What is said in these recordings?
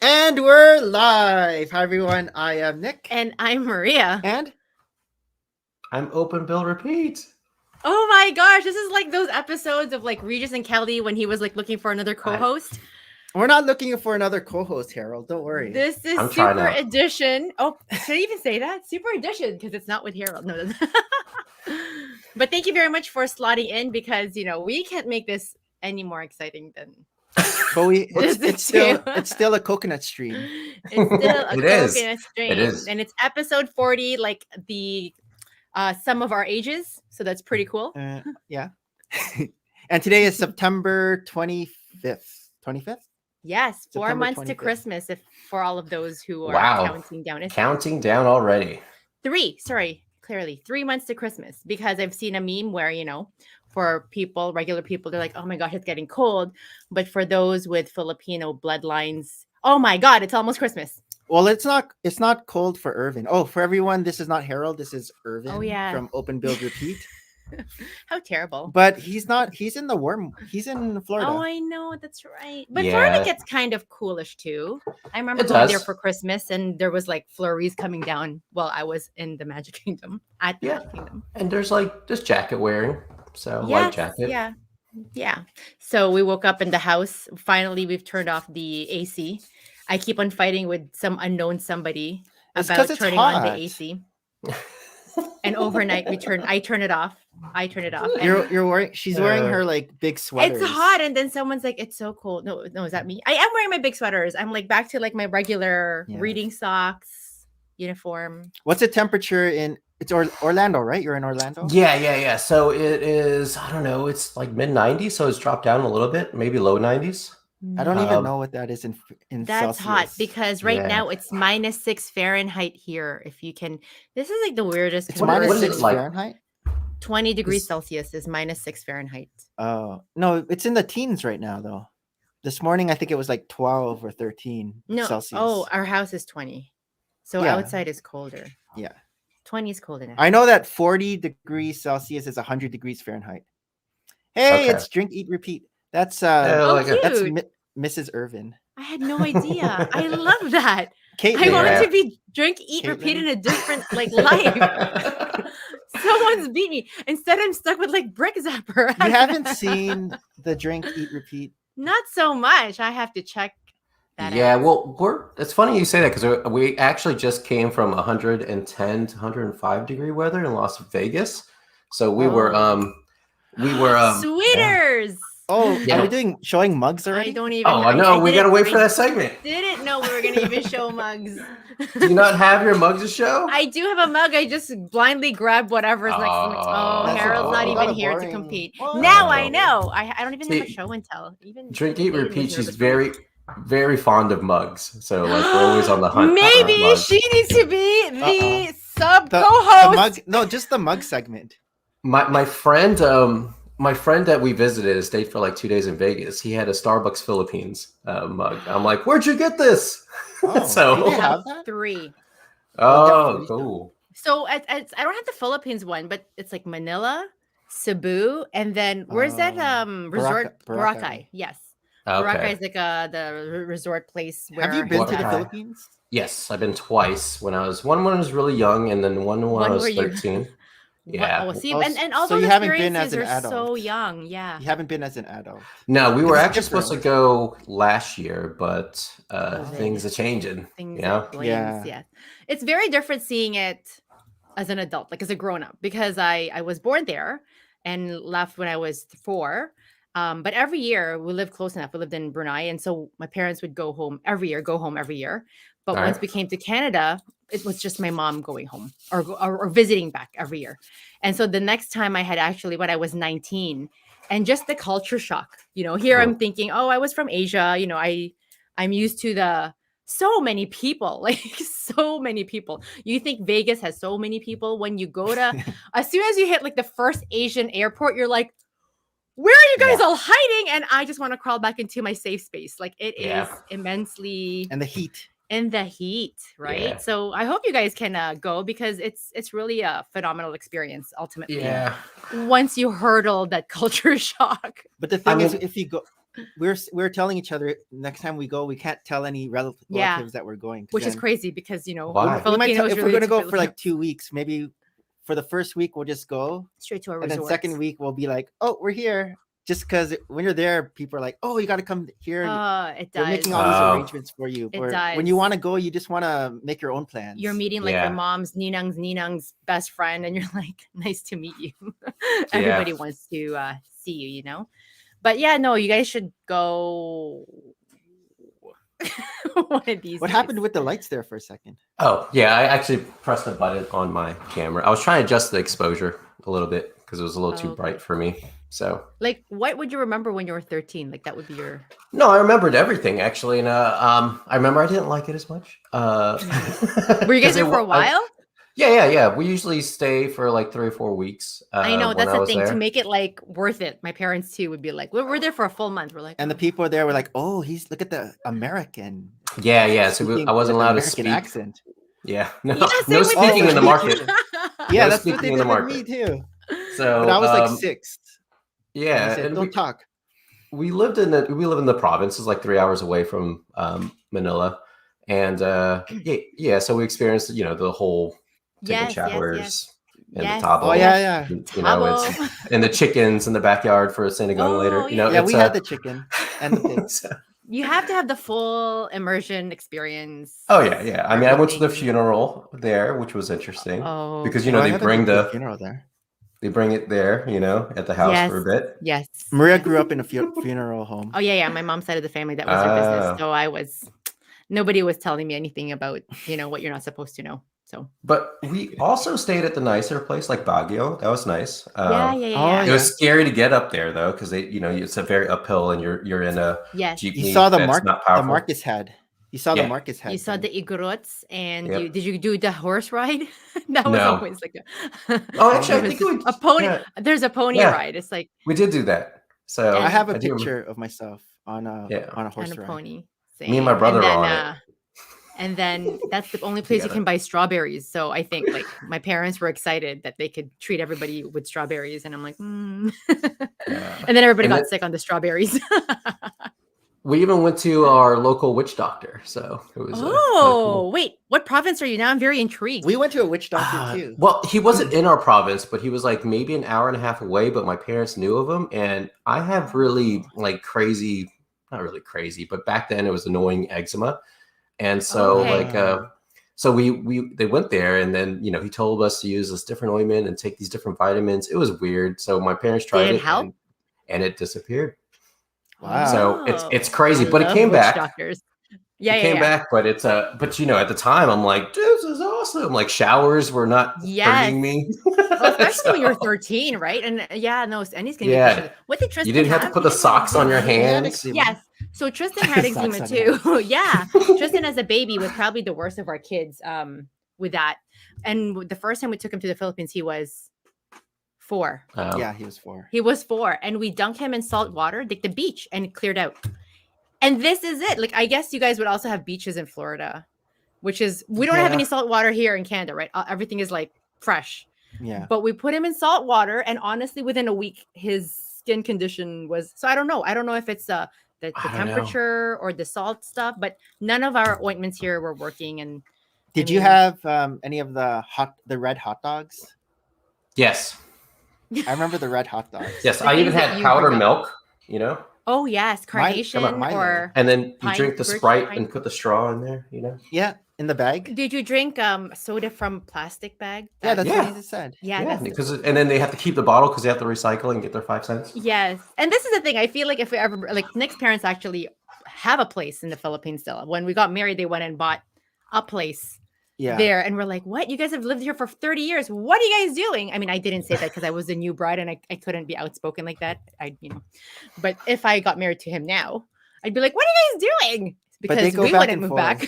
And we're live. Hi, everyone. I am Nick. And I'm Maria. And I'm open bill repeat. Oh my gosh, this is like those episodes of like Regis and Kelly when he was like looking for another co-host. We're not looking for another co-host, Harold. Don't worry. This is I'm trying Super out. Edition. Oh, should I even say that? Super Edition, because it's not with Harold. No. But thank you very much for slotting in, because we can't make this any more exciting than But it's still a coconut stream. It's still a It coconut is. stream. It is. And it's episode 40, like the sum of our ages. So that's pretty cool. Yeah. And today is September 25th. 25th? Yes, 4 September months to 25th. Christmas, if for all of those who are Wow. counting down. It's Counting down already. 3 months to Christmas, because I've seen a meme where, for people, regular people, they're like, oh my gosh, it's getting cold. But for those with Filipino bloodlines, oh my God, it's almost Christmas. Well, it's not cold for Ervin. Oh, for everyone, this is not Harold. This is Ervin from Open Build Repeat. How terrible. But he's in Florida. Oh, I know, that's right. But Yeah. Florida gets kind of coolish too. I remember It going does. there for Christmas and there was like flurries coming down while I was in the Magic Kingdom. At the Yeah. Magic Kingdom. And there's jacket wearing. So light jacket. Yeah. So we woke up in the house. Finally, we've turned off the AC. I keep on fighting with some unknown somebody It's about 'cause it's turning on the hot. AC. And overnight I turn it off. And You're wearing. She's wearing her like big sweaters. it's hot, and then someone's like, "It's so cold." No, is that me? I am wearing my big sweaters. I'm like back to like my regular reading socks uniform. What's the temperature in? It's Orlando, right? You're in Orlando. Yeah. So it is, I don't know, it's like mid 90s, so it's dropped down a little bit, maybe low 90s. I don't even know what that is in That's Celsius. hot, because right Yeah. now it's -6 Fahrenheit here. If you can, this is like the weirdest. It's What minus is it 6 like? Fahrenheit. 20 degrees Celsius is -6 Fahrenheit. Oh no, it's in the teens right now though. This morning I think it was like 12 or 13 No, Celsius. oh, our house is 20, so Yeah. outside is colder. Yeah. 20 is cold enough. I know that 40 degrees Celsius is 100 degrees Fahrenheit. Hey, Okay. it's Drink, Eat, Repeat. That's cute. that's Mrs. Ervin. I had no idea. I love that. Caitlin. I wanted Yeah. to be Drink, Eat, Repeat in a different like life. Someone's beat me. Instead, I'm stuck with like Brick Zapper. You haven't seen the Drink, Eat, Repeat? Not so much. I have to check that Yeah, out. well, it's funny you say that, because we actually just came from 110 to 105 degree weather in Las Vegas. So we were Sweeters. Oh, Yeah. are we showing mugs already? I don't even. Oh, no, we gotta wait for that segment. Didn't know we were gonna even show mugs. Do you not have your mugs to show? I do have a mug. I just blindly grab whatever's next to me. Oh, That's Harold's not a even lot here to boring. compete. What? Now I know. I don't even have a See, show and tell. Even Drink, Eat, Aiden was Repeat. She's nervous. very, very fond of mugs. So we're always on the hunt. for Maybe mugs. she needs to be the sub The co-host. mug, no, just the mug segment. My friend that we visited stayed for like 2 days in Vegas. He had a Starbucks Philippines mug. I'm like, where'd you get this? Oh, So- do they have that? 3. Oh, cool. So I don't have the Philippines one, but it's like Manila, Cebu, and then where's that resort? Boracay. Boracay. Yes. Boracay Okay. is like the resort place where Have you been to the Boracay. Philippines? Yes, I've been twice. When I was really young, and then one when I was where you- 13. Yeah. Oh, see, Oh, and all so those you haven't been experiences as an are so adult. young. Yeah. You haven't been as an adult. No, we were It's actually supposed to different. go last year, but COVID. things are changing. Things Yeah. like blames, Yeah. yeah. It's very different seeing it as an adult, like as a grown-up, because I was born there and left when I was 4. But every year we lived close enough. We lived in Brunei, and so my parents would go home every year. But All once right. we came to Canada, it was just my mom going home or visiting back every year. And so the next time I had actually when I was 19, and just the culture shock. Here I'm thinking, oh, I was from Asia. I'm used to the so many people, like so many people. You think Vegas has so many people. When you go to, as soon as you hit like the first Asian airport, you're like, where are you guys all hiding? And I just want to crawl back into my safe space. Like it is immensely And the heat. in the heat, right? Yeah. So I hope you guys can go, because it's really a phenomenal experience ultimately. Yeah. Once you hurdle that culture shock. But the thing I is, mean- if you go, we're telling each other next time we go, we can't tell any relatives that we're going. Which is crazy because Why? We might Filipinos if we're really gonna go do for like 2 weeks, maybe for the first week we'll just go straight to a and resort. then second week we'll be like, oh, we're here. Just because when you're there, people are like, oh, you got to come here. It does. We're making all these arrangements for you. It When does. you want to go, you just want to make your own plans. You're meeting like your mom's ninang's best friend, and you're like, nice to meet you. Everybody wants to see you, But yeah, no, you guys should go. One of these. What happened with the lights there for a second? Oh, yeah, I actually pressed a button on my camera. I was trying to adjust the exposure a little bit because it was a little too bright for me. So, like, what would you remember when you were 13? Like, that would be your. No, I remembered everything actually, and I remember I didn't like it as much. Were you guys there for a while? Yeah. We usually stay for like 3 or 4 weeks. I know that's the thing. To make it like worth it, my parents too would be like, "We're there for a full month." We're like, and the people there were like, "Oh, look at the American." Yeah. So I wasn't allowed to speak. Accent. Yeah, no speaking in the market. Yeah, that's what they did with me too. So but I was like 6. Yeah, and don't talk. We live in the province. It's like 3 hours away from Manila, and so we experienced the whole taking showers and the tabo. Oh yeah. And the chickens in the backyard for sinigang later. Yeah, we had the chicken and the pigs. You have to have the full immersion experience. Oh yeah. I mean, I went to the funeral there, which was interesting because they bring the funeral there. They bring it there, at the house for a bit. Yes. Maria grew up in a funeral home. Oh yeah. My mom's side of the family, that was her business. So nobody was telling me anything about, what you're not supposed to know. So. But we also stayed at the nicer place like Baguio. That was nice. Yeah. It was scary to get up there though, because it's a very uphill and you're in a jeepney. You saw the Marcus had. You saw the Marcus head. You saw the Igurots, and did you do the horse ride? That was always like actually, I think a pony. Yeah. There's a pony ride. It's like we did do that. So I have a picture of myself on a horse ride. Pony. Same. Me and my brother are on it. And then that's the only place you can buy strawberries. So I think like my parents were excited that they could treat everybody with strawberries, and I'm like, And then everybody got sick on the strawberries. We even went to our local witch doctor, so it was. Cool. Wait, what province are you now? I'm very intrigued. We went to a witch doctor too. Well, he wasn't in our province, but he was like maybe an hour and a half away. But my parents knew of him, and I have really like crazy, not really crazy, but back then it was annoying eczema, and so so they went there, and then he told us to use this different ointment and take these different vitamins. It was weird, so my parents tried it, and it disappeared. Wow. So it's crazy, but it came back. Doctors. It came back, but it's at the time I'm like, this is awesome. Like showers were not hurting me. Well, especially when you're 13, right? And Annie's gonna be what did Tristan You didn't have to put the socks on your hands. Yes. So Tristan had eczema too. Tristan as a baby was probably the worst of our kids with that. And the first time we took him to the Philippines, he was 4. Yeah, he was 4. He was 4, and we dunked him in salt water, like the beach, and it cleared out. And this is it. Like, I guess you guys would also have beaches in Florida, which is we don't have any salt water here in Canada, right? Everything is like fresh. Yeah. But we put him in salt water, and honestly, within a week, his skin condition was. So I don't know. I don't know if it's the temperature or the salt stuff, but none of our ointments here were working. And did you have any of the red hot dogs? Yes. I remember the red hot dogs. Yes, I even had powder milk, Oh, yes, carnation and then you drink the Sprite and put the straw in there, Yeah, in the bag. Did you drink soda from plastic bag? Yeah, that's what he said. Yeah, and then they have to keep the bottle because they have to recycle and get their 5 cents. Yes, and this is the thing. I feel like if we ever Nick's parents actually have a place in the Philippines still. When we got married, they went and bought a place. There, and we're like, what? You guys have lived here for 30 years. What are you guys doing? I mean, I didn't say that because I was a new bride and I couldn't be outspoken like that. But if I got married to him now, I'd be like, what are you guys doing? Because we wouldn't move back.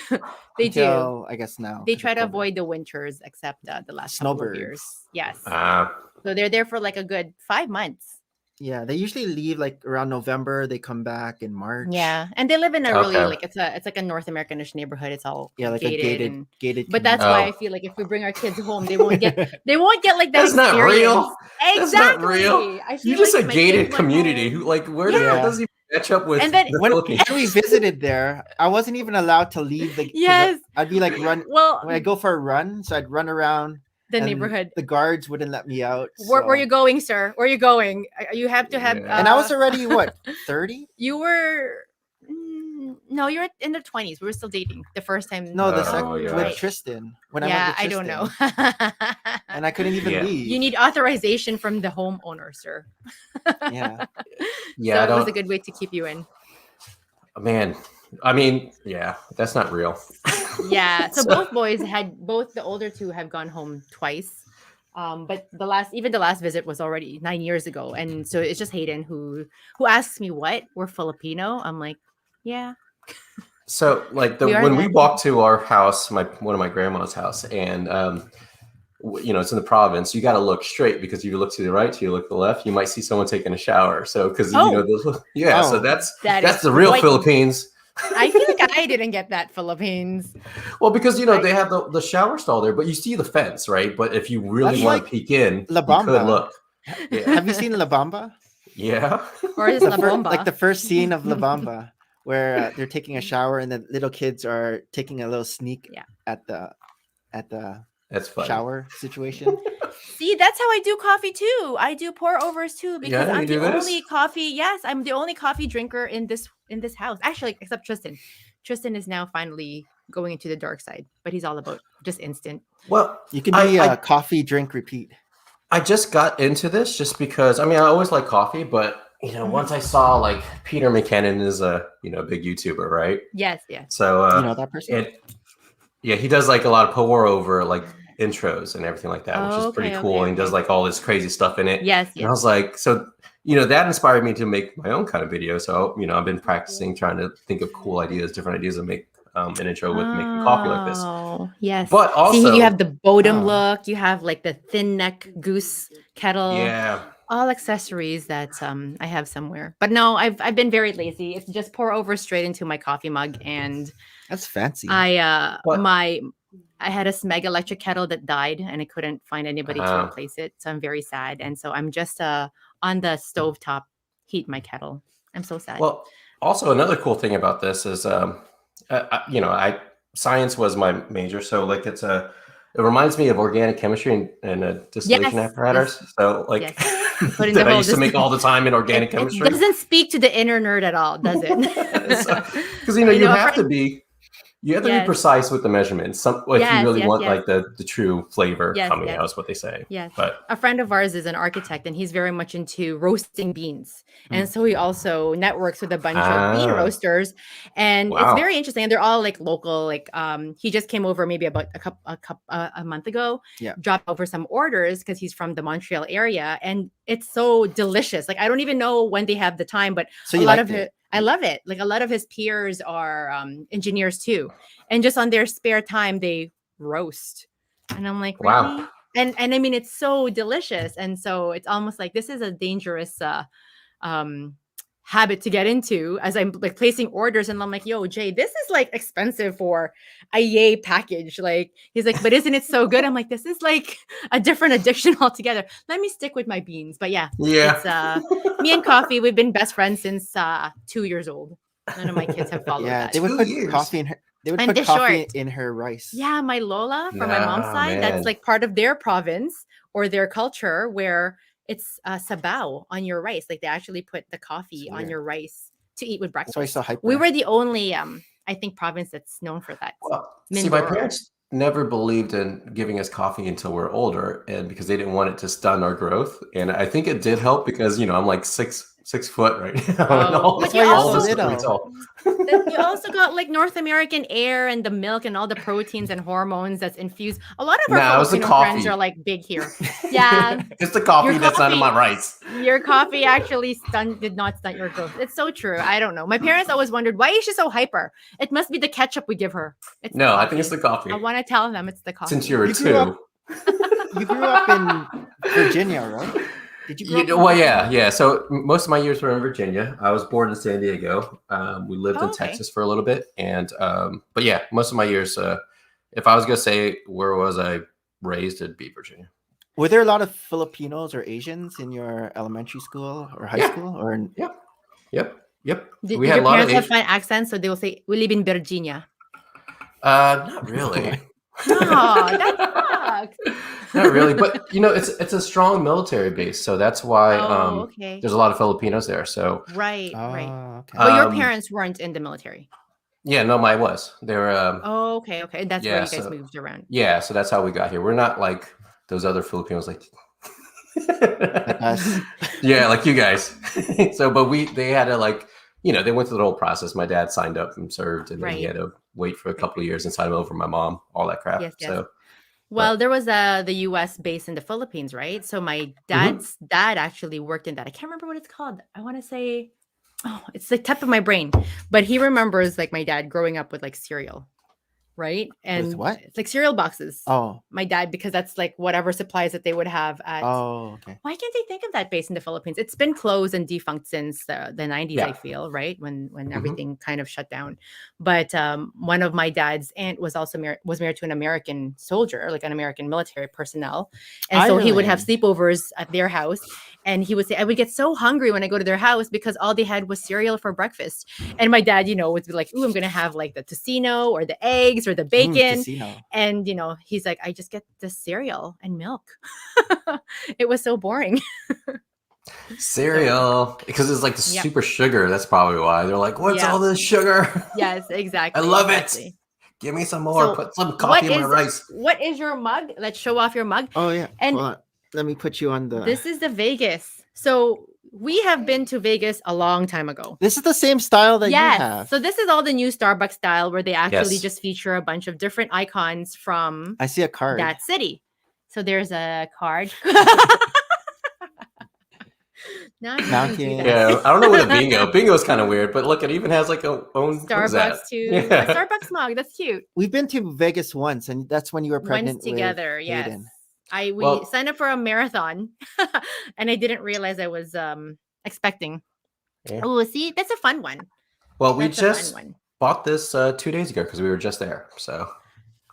They do. I guess now. They try to avoid the winters, except the last couple of years. Yes. So they're there for like a good 5 months. Yeah, they usually leave like around November. They come back in March. Yeah, and they live in a really it's like a North Americanish neighborhood. It's all like gated. But that's why I feel like if we bring our kids home, they won't get like that. That's experience. not real. Exactly. That's not real. You just a gated community. Who where the hell does he catch up with And then the when Philippines. we visited there, I wasn't even allowed to leave the. 'cause Yes. I'd be like run Well, when I go for a run, so I'd run around the and neighborhood. The guards wouldn't let me out. Where so- you going, sir? Where you going? You have to have. Yeah. And I was already what 30? You were. No, you're in the 20s. We were still dating the first time. No, the Oh, second yeah. with right. Tristan. When Yeah, I I went with don't Tristan, know. and I couldn't even Yeah. leave. You need authorization from the homeowner, sir. Yeah. Yeah, So it was a good way to keep you in. Man, I mean, yeah, that's not real. Yeah. So both the older two have gone home twice. But the last visit was already 9 years ago. And so it's just Hayden who asks me what? We're Filipino. I'm like, yeah. So like We are when we that. walked to our house, one of my grandma's house, and it's in the province, you got to look straight because if you look to the right, you look to the left, you might see someone taking a shower. So because Oh. so that's That that's is the real quite- Philippines. I feel like I didn't get that Philippines. Well, because they have the shower stall there, but you see the fence, right? But if you really That's want like to peek in, La you could Bamba. look. Yeah. Have you seen La Bamba? Yeah. Or is La Bomba? Like the first scene of La Bamba, where they're taking a shower and the little kids are taking a little sneak Yeah. at the That's funny. shower situation. See, that's how I do coffee too. I do pour overs too because Yeah, you I'm do the this? only coffee. Yes, I'm the only coffee drinker in this house. Actually, except Tristan. Tristan is now finally going into the dark side, but he's all about just instant. Well, You can be a coffee, drink, repeat. I just got into this just because I always like coffee, but once I saw like Peter McKinnon is a big YouTuber, right? Yes, yes. So You know that person? he does like a lot of pour over like intros and everything like that, which is pretty Okay, cool. okay, And he does okay. like all this crazy stuff in it. Yes, And I yes. was like, so that inspired me to make my own kind of video. So I've been practicing, trying to think of cool ideas, different ideas, and make an intro with making coffee like this. Oh, yes. But also, see, you have the Bodum Oh. look. You have like the thin neck goose kettle. yeah. All accessories that I have somewhere. But no, I've been very lazy. It's just pour over straight into my coffee mug, and That's fancy. What? I had a Smeg electric kettle that died, and I couldn't find anybody to Oh. replace it. So I'm very sad, and so I'm just on the stovetop heat my kettle. I'm so sad. Well, also another cool thing about this is, science was my major, so like it reminds me of organic chemistry and a distillation Yes, apparatus. yes. So like Put in that the I whole used to make all the time in organic it chemistry. doesn't speak to the inner nerd at all, does it? Because I you know, have to be Yes. precise with the measurements. If Yes, you really yes, want yes. like the true flavor Yes, coming yes. out is what they say. Yes. But A friend of ours is an architect, and he's very much into roasting beans. And so he also networks with a bunch of bean Ah. roasters. And Wow. it's very interesting. And they're all like local. Like he just came over maybe about a month ago. Yeah. Dropped over some orders because he's from the Montreal area. And it's so delicious. Like I don't even know when they have the time, but So a you lot liked of it. I love it. Like a lot of his peers are engineers too. And just on their spare time, they roast. And I'm like, Wow. really? And I mean, it's so delicious. And so it's almost like this is a dangerous habit to get into as I'm like placing orders. And I'm like, yo, Jay, this is like expensive for a yay package. Like he's like, but isn't it so good? I'm like, this is like a different addiction altogether. Let me stick with my beans. But yeah, yeah. it's me and coffee. We've been best friends since 2 years old. None of my kids have followed Yeah, that. they would 2 put years. coffee in her. They would And put they're coffee short. in her rice. Yeah, my Lola from my mom's Nah, side, man. that's like part of their province or their culture where it's sabaw on your rice. Like they actually put the coffee It's on weird. your rice to eat with That's why breakfast. he's so hyper. We were the only, I think, province that's known for that. Well, see, my Mindoro. parents never believed in giving us coffee until we're older, and because they didn't want it to stun our growth. And I think it did help because I'm like 6 foot right now. and Oh, all but of you all of also- us are pretty tall. You also got like North American air and the milk and all the proteins and hormones that's infused. A lot of our Nah, it was the Filipino friends coffee. are like big here. Yeah, It's the coffee Your that's not in my coffee- rice. your coffee actually did not stunt your growth. It's so true. I don't know. My parents always wondered, why is she so hyper? It must be the ketchup we give her. It's the No, I coffee. think it's the coffee. I want to tell them it's the coffee. Since you were You grew up- 2. You grew up in Virginia, right? Did you grow up in Well, Virginia? yeah. So most of my years were in Virginia. I was born in San Diego. We lived Oh, in okay. Texas for a little bit, and but yeah, most of my years. If I was gonna say where was I raised, it'd be Virginia. Were there a lot of Filipinos or Asians in your elementary school or high Yeah. school? Or in... Yep. Yep. Did We had a your lot of parents have Asian. fun accents? So they will say, "We live in Virginia." Not really. No, that sucks. Not really, but it's a strong military base, so that's why Oh, okay. there's a lot of Filipinos there. So Right. Oh, okay. But your um, parents weren't in the military. yeah, no, my was. They were Oh, okay. That's where yeah, you guys so moved around. yeah, so that's how we got here. We're not like those other Filipinos like Like us. yeah, like you guys. So but they had to like, they went through the whole process. My dad signed up and served, and then he Right. had to wait for a couple of years and sign him over my mom, all that crap. Yes, yes. So Well, there was the U.S. base in the Philippines, right? So my dad's dad actually worked in that. I can't remember what it's called. I want to say, it's the tip of my brain. But he remembers like my dad growing up with like cereal, right? And With what? it's like cereal boxes. Oh. My dad, because that's like whatever supplies that they would have at. Oh, okay. Why can't they think of that base in the Philippines? It's been closed and defunct since the 90s, Yeah. I feel, right? When everything kind of shut down. But one of my dad's aunt was also was married to an American soldier, like an American military personnel. And so he would have sleepovers at their house. And he would say, I would get so hungry when I go to their house because all they had was cereal for breakfast. And my dad, would be like, ooh, I'm going to have like the tocino or the eggs or the bacon. And, he's like, I just get the cereal and milk. It was so boring. cereal, because it's like the super sugar. That's probably why they're like, "What's all this sugar?" Yes, exactly. I love it. Give me some more. Put some coffee in my rice. What is your mug? Let's show off your mug. Oh yeah. And hold on. Let me put you on the. This is the Vegas. So we have been to Vegas a long time ago. This is the same style that you have. So this is all the new Starbucks style where they actually just feature a bunch of different icons from. I see a card. That city. So there's a card. Mountain. Yeah, I don't know what a bingo. Bingo is kind of weird, but look, it even has like a own Starbucks too. Yeah. A Starbucks mug. That's cute. We've been to Vegas once, and that's when you were pregnant. Once together, with yes. Hayden. We signed up for a marathon, and I didn't realize I was expecting. Yeah. Oh, see, that's a fun one. Well, we just bought this 2 days ago because we were just there. So,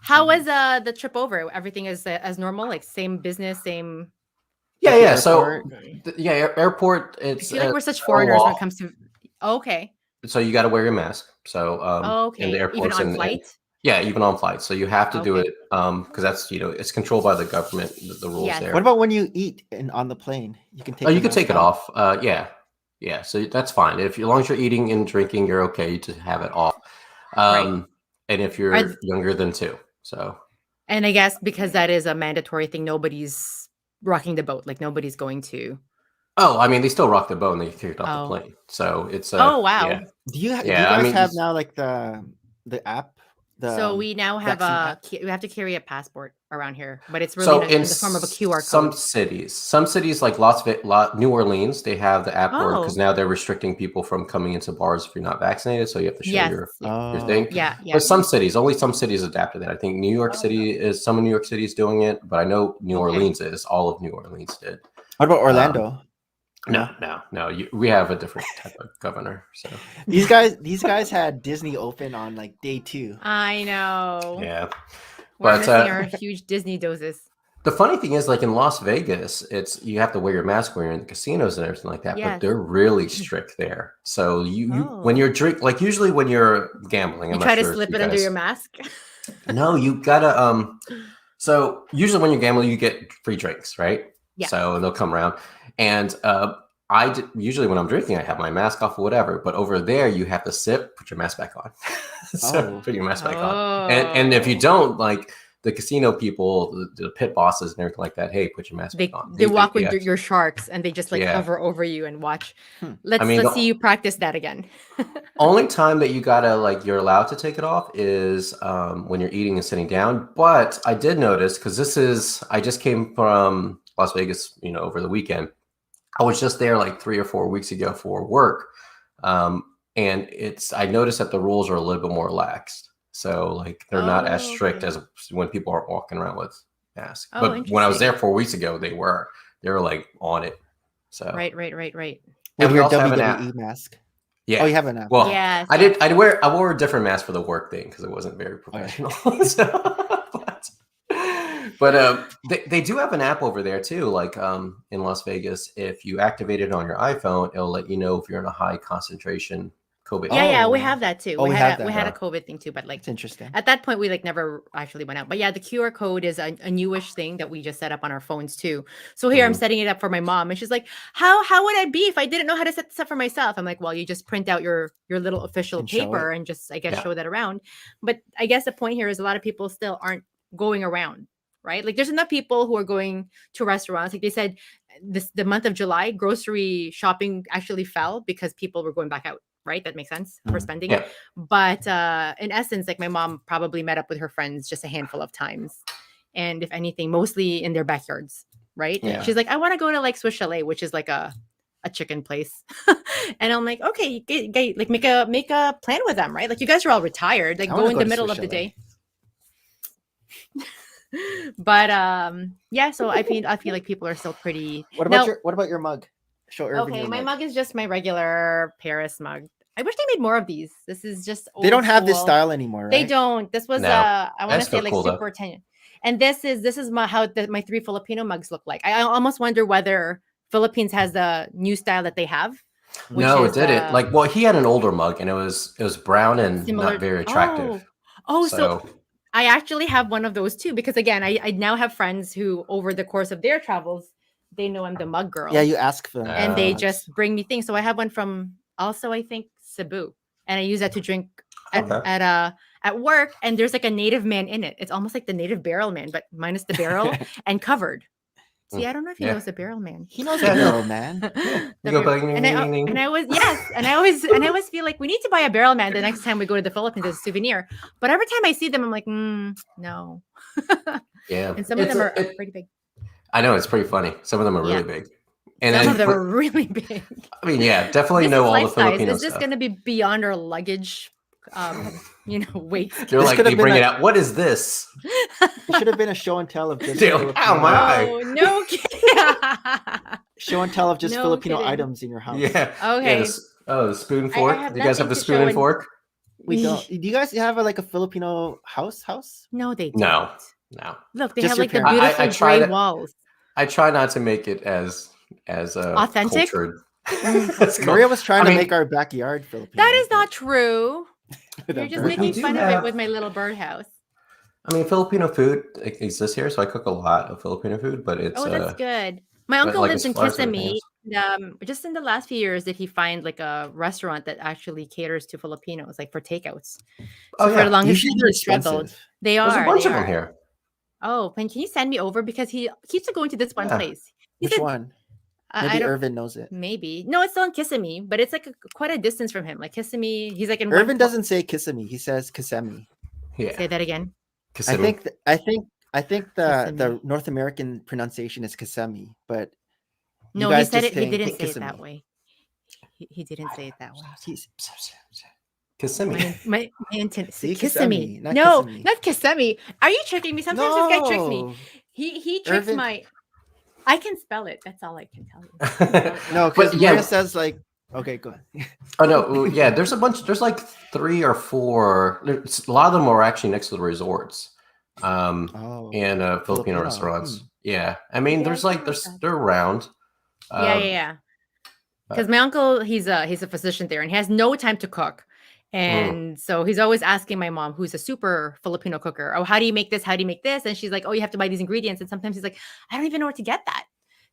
how was the trip over? Everything is as normal, like same business, same. Yeah. So, airport. I feel like we're such foreigners when it comes to. Okay. So you got to wear your mask. So, okay. in the airports even on flight. Yeah, even on flights. So you have to do it because that's it's controlled by the government. The rules there. What about when you eat on the plane? You can take. Oh, you can take it off. Yeah. So that's fine. As long as you're eating and drinking, you're okay to have it off. And if you're younger than 2, so. And I guess because that is a mandatory thing, nobody's rocking the boat. Like nobody's going to. Oh, I mean, they still rock the boat and they kick it off the plane. So it's. Oh wow! Yeah. Do you guys have now like the app? So we now have we have to carry a passport around here, but it's really in the form of a QR code. Some cities like New Orleans, they have the app because now they're restricting people from coming into bars if you're not vaccinated. So you have to show your thing. Yeah. But only some cities adapted that. I think New York City some of New York City is doing it, but I know New Orleans is. All of New Orleans did. What about Orlando? No. We have a different type of governor. So these guys had Disney open on like day 2. I know. Yeah, we're missing our huge Disney doses. The funny thing is, like in Las Vegas, you have to wear your mask when you're in the casinos and everything like that. Yes. But they're really strict there. So you when you're usually when you're gambling, you try to slip it under your mask. No, you gotta. So usually when you're gambling, you get free drinks, right? Yeah. So they'll come around. And usually when I'm drinking, I have my mask off or whatever. But over there, you have to sip, put your mask back on. Put your mask back on. And if you don't, like the casino people, the pit bosses and everything like that, hey, put your mask back on. They walk with your sharks and they just hover over you and watch. Let's see you practice that again. Only time that you gotta you're allowed to take it off is when you're eating and sitting down. But I did notice because I just came from Las Vegas, over the weekend. I was just there like 3 or 4 weeks ago for work. And I noticed that the rules are a little bit more relaxed. So they're not as strict as when people aren't walking around with masks. But when I was there 4 weeks ago, they were on it. So Right. With your WWE mask. Yeah. Oh, you have an app. Well, yes. I wore a different mask for the work thing because it wasn't very professional. But they do have an app over there too. Like in Las Vegas, if you activate it on your iPhone, it'll let you know if you're in a high concentration COVID. Yeah, we Oh. have that too. Oh, we we had have a, we that. had a Yeah. COVID thing too, but like It's interesting. at that point we like never actually went out. But yeah, the QR code is a newish thing that we just set up on our phones too. So here I'm Mhm. setting it up for my mom, and she's like, "How would I be if I didn't know how to set this up for myself?" I'm like, "Well, you just print out your little official And show paper it. and just I guess Yeah. show that around." But I guess the point here is a lot of people still aren't going around, right? Like there's enough people who are going to restaurants. Like they said, the month of July, grocery shopping actually fell because people were going back out. Right? That makes sense for Mhm. spending. Yeah. But in essence, like my mom probably met up with her friends just a handful of times. And if anything, mostly in their backyards. Right? Yeah. She's like, I want to go to like Swiss Chalet, which is like a chicken place. And I'm like, okay, like make a plan with them, right? Like you guys are all retired. Like I go wanna in go the to middle Swiss of the Chalet. day. But yeah, so I feel like people are still pretty What now, about your mug? Show Ervin okay, your my mug. mug is just my regular Paris mug. I wish they made more of these. This is just They don't old have this school. style anymore, right? They don't. This was No. I want to That's say still like cool, though. super 10. And this is my my 3 Filipino mugs look like. I almost wonder whether Philippines has the new style that they have. Which No, is, it didn't. Like, well, he had an older mug, and it was brown and similar. not very attractive. So I actually have one of those too, because again, I now have friends who over the course of their travels, they know I'm the mug girl. Yeah, you ask them. And they mugs. just bring me things. So I have one from also I think Cebu, and I use that to drink at work. And there's like a native man in it. It's almost like the native barrel man, but minus the barrel and covered. See, I don't know if he knows the barrel man. He knows the barrel man. You go bang, and I was and I always feel like we need to buy a barrel man the next time we go to the Philippines as a souvenir. But every time I see them, I'm like, no. Yeah, And some of them are pretty big. I know, it's pretty funny. Some of them are really big. And some then, of them are really big. I mean, yeah, definitely This know is all the life size. Filipino Is this stuff. going to be beyond our luggage? Weight. They're like, they bring it out. What is this? It should have been a show and tell of just Dude, Filipino, ow, my eye. Oh, no kidding. show and tell of just No Filipino kidding. items in your house. Yeah. Okay. Yeah, the spoon and fork. have Do you guys have nothing the to spoon show and and- fork? We don't. Do you guys have a Filipino house? No, they don't. No. No. Look, they Just have your like the parents. beautiful I tried gray it. walls. I try not to make it as Authentic? cultured. Maria was trying I to mean- make our backyard Filipino. That is not true. but- You're just We making do fun of have- it with my little birdhouse. I mean, Filipino food exists here, so I cook a lot of Filipino food, but it's Oh, that's good. My uncle like, lives as in far as everything Kissimmee. And, just in the last few years, did he find like a restaurant that actually caters to Filipinos, like for takeouts? Oh, So for yeah. the longest Usually time, they're he struggled. expensive. They There's are. a bunch they of them are. here. Oh, can you send me over because he keeps going to this one Yeah. place? He Which said, one? I Maybe don't. Ervin knows it. Maybe no, it's still in Kissimmee, but it's like quite a distance from him. Like Kissimmee, he's like in. Ervin doesn't say Kissimmee. He says Kissimmee. Yeah. Say that again. Kissimmee. I think the Kissimmee. North American pronunciation is Kissimmee, but you No, he guys said just it. He think didn't say it Kissimmee. that way. He didn't say it that way. Kissimmee. My intent. See, Kissimmee. Kissimmee, not No, Kissimmee. not Kissimmee. Are you tricking me? Sometimes this guy tricks me. No. He tricks Ervin- my. I can spell it. That's all I can tell you. No, But because yeah. Maria says okay, go ahead. Oh no, yeah. There's a bunch. There's like 3 or 4. A lot of them are actually next to the resorts, and Filipino Filipino, restaurants. Yeah, I mean, Yeah, there's I like can see they're around. Yeah. Because my uncle, he's a physician there, and he has no time to cook, and so he's always asking my mom, who's a super Filipino cooker, oh, how do you make this? How do you make this? And she's like, oh, you have to buy these ingredients, and sometimes he's like, I don't even know where to get that.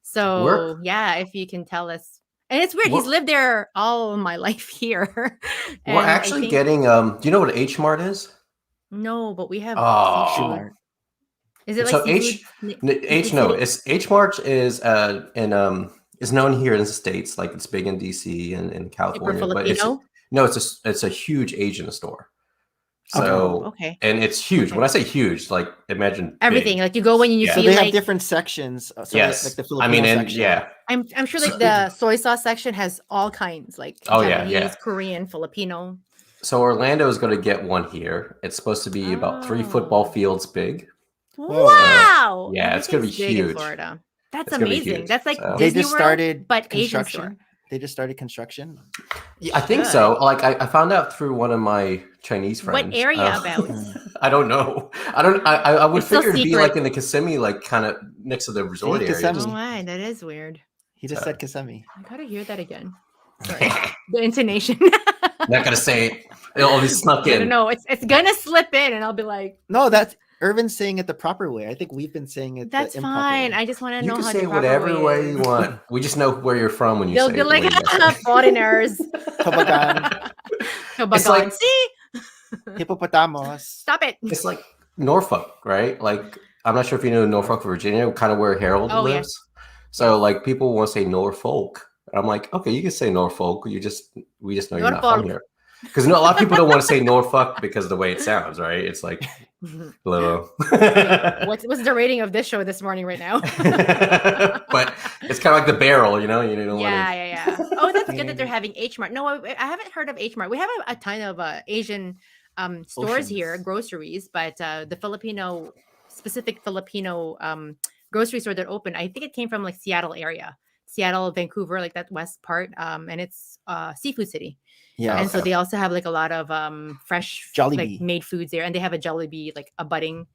So yeah, if you can tell us. And it's weird. He's lived there all my life here. We're actually getting. Do you know what Hmart is? No, but we have. Oh. seafood. Is it like So seafood? It's Hmart is known here in the States, like it's big in DC and in California. But it's a huge Asian store. So okay. And it's huge. Okay. When I say huge, like imagine Everything. big. Like you go when you Yeah. So see they like have different sections. So Yes. like the Filipino I mean, and section. yeah. I'm sure like the soy sauce section has all kinds, like Oh, yeah, Japanese, yeah. Korean, Filipino. So Orlando is going to get one here. It's supposed to be about 3 football Oh. fields big. Whoa. Wow! Yeah, it's gonna be Everything's big in huge. Florida. That's It's gonna be amazing. huge, That's like so. They Disney just World, started but Asian construction. store. They just started construction. Yeah, I think so. Like I found out through one of my Chinese friends. What area about? I don't know. I would It's still figure it'd be secret. like in the Kissimmee, like kind of next to the resort area. Kissimmee. Oh my, that is weird. He just said Kissimmee. I gotta hear that again. Sorry, the intonation. Not gonna say it. It'll be snuck in. No, it's gonna slip in, and I'll be like, No, that's Ervin's saying it the proper way. I think we've been saying it. that's the improper fine. way. I just want to You know can how say the proper whatever way is. you want. We just know where you're from when you They'll say be it. like, foreigners. Tobagan, It's like- See, hippopotamus. stop it. It's like Norfolk, right? Like I'm not sure if you know Norfolk, Virginia, kind of where Harold Oh, yeah. lives. So like people want to say Norfolk. And I'm like, okay, you can say Norfolk. We just know you're not from Norfolk. here. Because a lot of people don't want to say Norfolk because of the way it sounds, right? It's like little. What's the rating of this show this morning right now? But it's kind of like the barrel, you know. You don't want to. Yeah. Oh, that's good that they're having Hmart. No, I haven't heard of Hmart. We have a ton of Asian stores here, Oceans. groceries, but the specific Filipino grocery store that opened, I think it came from like Seattle area, Seattle, Vancouver, like that west part, and it's seafood city. Yeah. And so they also have like a lot of fresh Jollibee. like made foods there, and they have a Jollibee like a budding.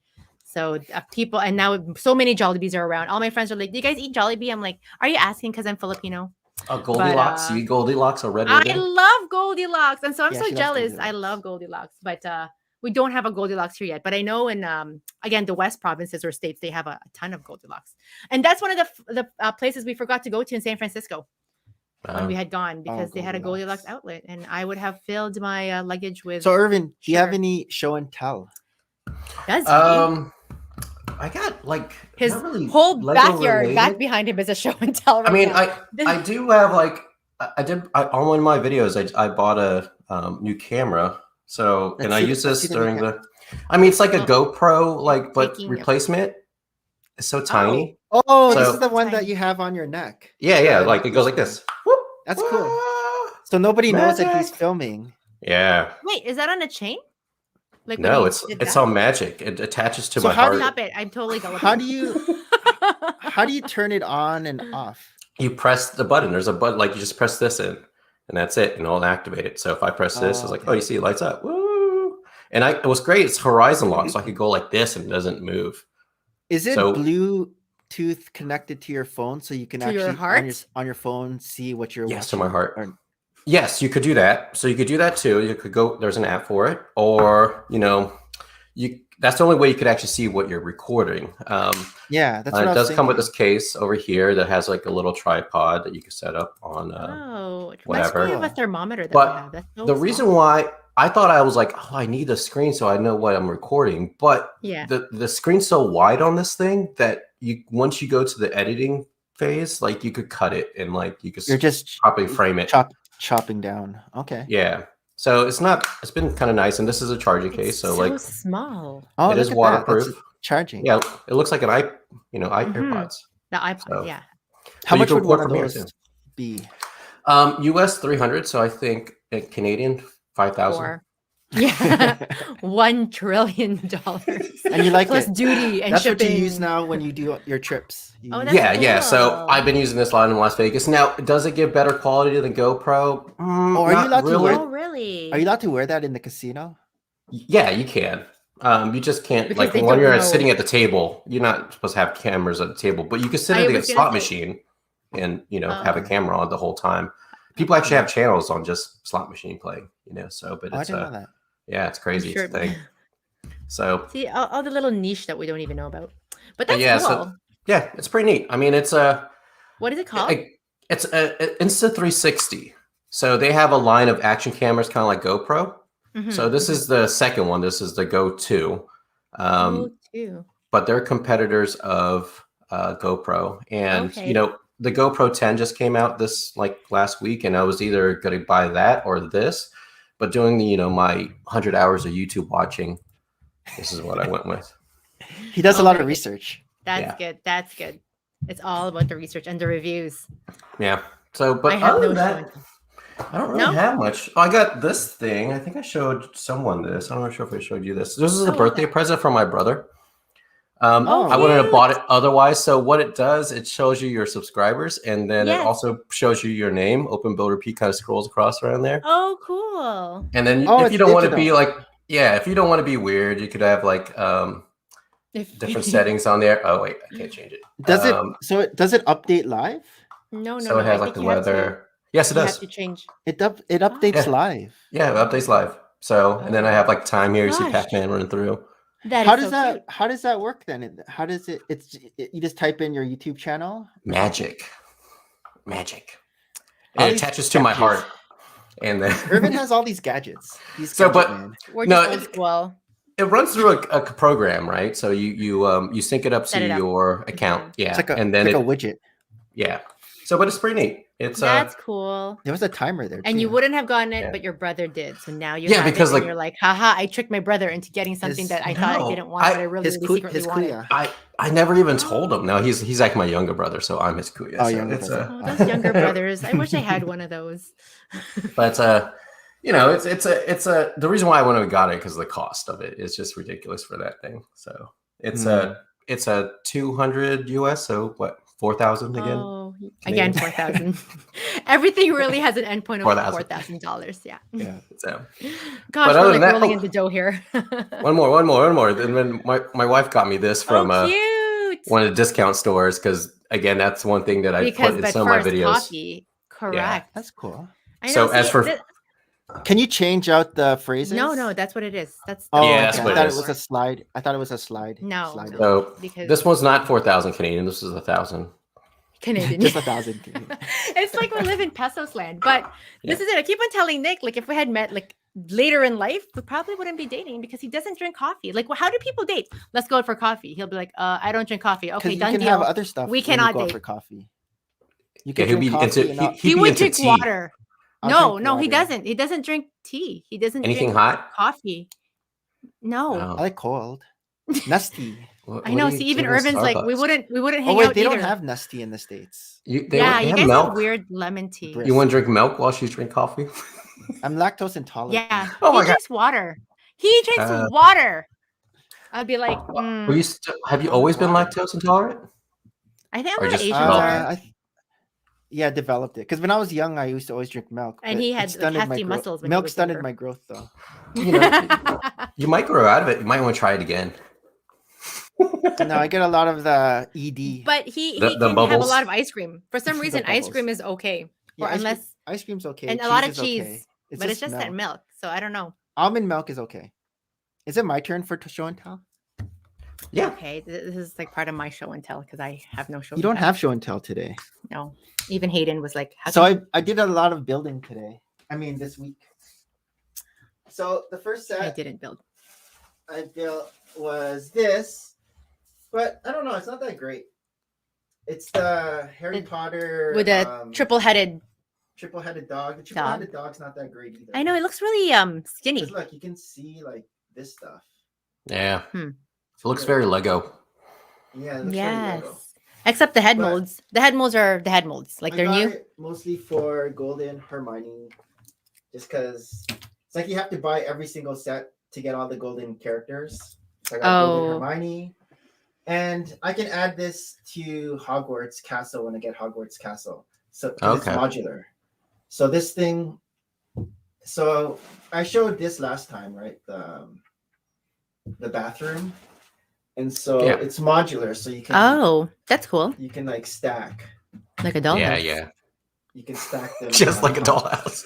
So people, and now so many Jollibees are around. All my friends are like, "Do you guys eat Jollibee?" I'm like, "Are you asking because I'm Filipino?" Goldilocks. You eat Goldilocks or Red I Ribbon? love Goldilocks, and so I'm Yeah, so she loves jealous. I Goldilocks. love Goldilocks, but we don't have a Goldilocks here yet. But I know in again the West provinces or states they have a ton of Goldilocks, and that's one of the places we forgot to go to in San Francisco when we had gone because they had a Goldilocks Goldilocks. outlet, and I would have filled my luggage with. So Ervin, do you have Sure. any show and tell? Does he? I got like His not really whole Lego backyard related. back behind him is a show and tell. Right I mean, now. I do have like on one of my videos I bought a new camera. So Let's and I see use the- let's this see the new during the. I mean, it's like a Oh, GoPro, like but taking a- replacement. It's so tiny. Oh, this So- is the one that Tiny. you have on your neck. Yeah, like it goes like this. Whoop, That's cool. wah. So nobody knows that he's Magic. filming. Yeah. Wait, is that on a chain? Like when No, you it's did it's that? all magic. It attaches to So my how heart. do Stop it! I'm totally gullible. How do you how do you turn it on and off? You press the button. There's a button, like you just press this in, and that's it, and it'll activate it. So if I press this, it's like, okay. oh, you see, it lights up. Woo! And it was great. It's horizon lock, so I could go like this and it doesn't move. Is it So- Bluetooth connected to your phone so you can To actually your heart? on your phone see what you're Yes, to watching? my heart. Or- Yes, you could do that. So you could do that too. You could go. There's an app for it, or that's the only way you could actually see what you're recording. yeah, that's what I It was does come with thinking. this case over here that has like a little tripod that you can set up on. Oh, it reminds whatever. me of a thermometer that But we have. That's so The small. reason why I thought I was like, oh, I need a screen so I know what I'm recording, but Yeah. the screen's so wide on this thing that once you go to the editing phase, like you could cut it and like you could You're just properly frame it. chopping down. Okay. Yeah. So it's been kind of nice, and this is a charging case, It's so so like small. Oh, it is look at that. That's waterproof. charging. Yeah, it looks like an Mhm. AirPods. The iPod, So- yeah. How you much can would one record of from here, those too. be? US 300, so I think in Canadian 5,000. Or yeah, $1 trillion. And you like plus it? duty and That's shipping. what you use now when you do your trips. You Oh, use- that's Yeah. So cool. I've been using this a lot in Las Vegas. Now, does it give better quality than GoPro? Oh, are you Not allowed to really. wear- Oh, really? Are you allowed to wear that in the casino? Yeah, you can. You just can't Because like they when don't you're know. sitting at the table. You're not supposed to have cameras at the table, but you can sit I at a was gonna slot say- machine and have a Oh. camera on the whole time. People actually have channels on just slot machine playing. So, but Oh, I it's didn't know that. yeah, it's crazy. Sure. It's a thing. So See, all the little niche that we don't even know about. But that's yeah, cool. so yeah, it's pretty neat. I mean, it's What is it called? it's a Insta360. So they have a line of action cameras, kind of like GoPro. Mhm, So this is the second one. This is the Go 2. Oh, too. But they're competitors of GoPro. And, Okay. the GoPro 10 just came out this like last week, and I was either going to buy that or this. But doing the, my 100 hours of YouTube watching, this is what I went with. He does a lot of Okay. research. That's Yeah. good. That's good. It's all about the research and the reviews. Yeah. So, but I have other no than that, I don't really No? have much. Oh, I got this thing. I think I showed someone this. I'm not sure if I showed you this. This is a Oh, birthday okay. present from my brother. I wouldn't have bought it otherwise. So what it does, it shows you your subscribers, and then it also shows you your name. Open Build Repeat kind of scrolls across around there. Oh, cool. And then if you don't want to be like, if you don't want to be weird, you could have like different settings on there. Oh wait, I can't change it. Does it? So does it update live? No. So it has like the weather. Yes, it does. You have to change. It updates live. Yeah, it updates live. So and then I have like time here. You see Pac-Man running through. How does that work then? How does it? You just type in your YouTube channel. Magic. And it attaches to my heart. And then Ervin has all these gadgets. We're just old school. It runs through a program, right? So you sync it up to your account. Yeah, it's like and then a widget. Yeah. So, but it's pretty neat. That's cool. There was a timer there, and you wouldn't have gotten it, but your brother did. So now you because you're like, haha, I tricked my brother into getting something that I thought I didn't want, but I really secretly wanted. I never even told him. No, he's like my younger brother, so I'm his kuya. Those younger brothers. I wish I had one of those. But it's the reason why I went and got it because the cost of it is just ridiculous for that thing. So it's a 200 US. So what? 4,000 again? Oh, again, 4,000. Everything really has an endpoint of $4,000. Yeah. Yeah. So, gosh, we're like rolling in the dough here. one more. And then my wife got me this from one of the discount stores because again, that's one thing that I put in some of my videos. Coffee. Correct. Yeah. That's cool. Can you change out the phrases? No, that's what it is. That's that's what it is. I thought it was a slide. No, so because this one's not 4,000 Canadian. This is 1,000 Canadian. Just 1,000 Canadian. It's like we live in pesos land. But this is it. I keep on telling Nick, like if we had met like later in life, we probably wouldn't be dating because he doesn't drink coffee. Like, well, how do people date? Let's go out for coffee. He'll be like, I don't drink coffee. Okay, done deal. You can have other stuff. We cannot date for coffee. You can drink coffee. He would drink water. No, he doesn't. He doesn't drink tea. He doesn't anything drink hot. Coffee. No. I like cold. Nesty. I know. See, even Ervin's like, we wouldn't hang out. They don't have Nesty in the States. You guys have weird lemon tea. You want to drink milk while she drinks coffee? I'm lactose intolerant. Yeah. Oh my God. He drinks water. He drinks water. I'd be like, have you always been lactose intolerant? I think a lot of Asians are. Yeah, developed it because when I was young, I used to always drink milk. And he had hefty muscles. Milk stunted my growth, though. You might grow out of it. You might want to try it again. No, I get a lot of the ED. But he can have a lot of ice cream. For some reason, ice cream is okay. Yeah, ice cream's okay. And a lot of cheese. Okay. But it's just that milk. So I don't know. Almond milk is okay. Is it my turn for show and tell? Yeah. Okay. This is like part of my show and tell because I have no show. You don't have show and tell today. No. Even Hayden was like, so I did a lot of building today. I mean, this week. So the first set I didn't build. I built was this, but I don't know. It's not that great. It's the Harry Potter with a triple-headed dog. The triple-headed dog's not that great either. I know it looks really skinny. Look, you can see like this stuff. Yeah. It looks very Lego. Yeah. It looks very Lego. Except the head molds. The head molds are the head molds. Like they're new. Mostly for Golden Hermione. Just because it's like you have to buy every single set to get all the golden characters. So I got Golden Hermione. And I can add this to Hogwarts Castle when I get Hogwarts Castle. So it's modular. So this thing. So I showed this last time, right? The bathroom. And so it's modular, so you can. Oh, that's cool. You can like stack. Like a dollhouse. Yeah. You can stack them. Just like a dollhouse.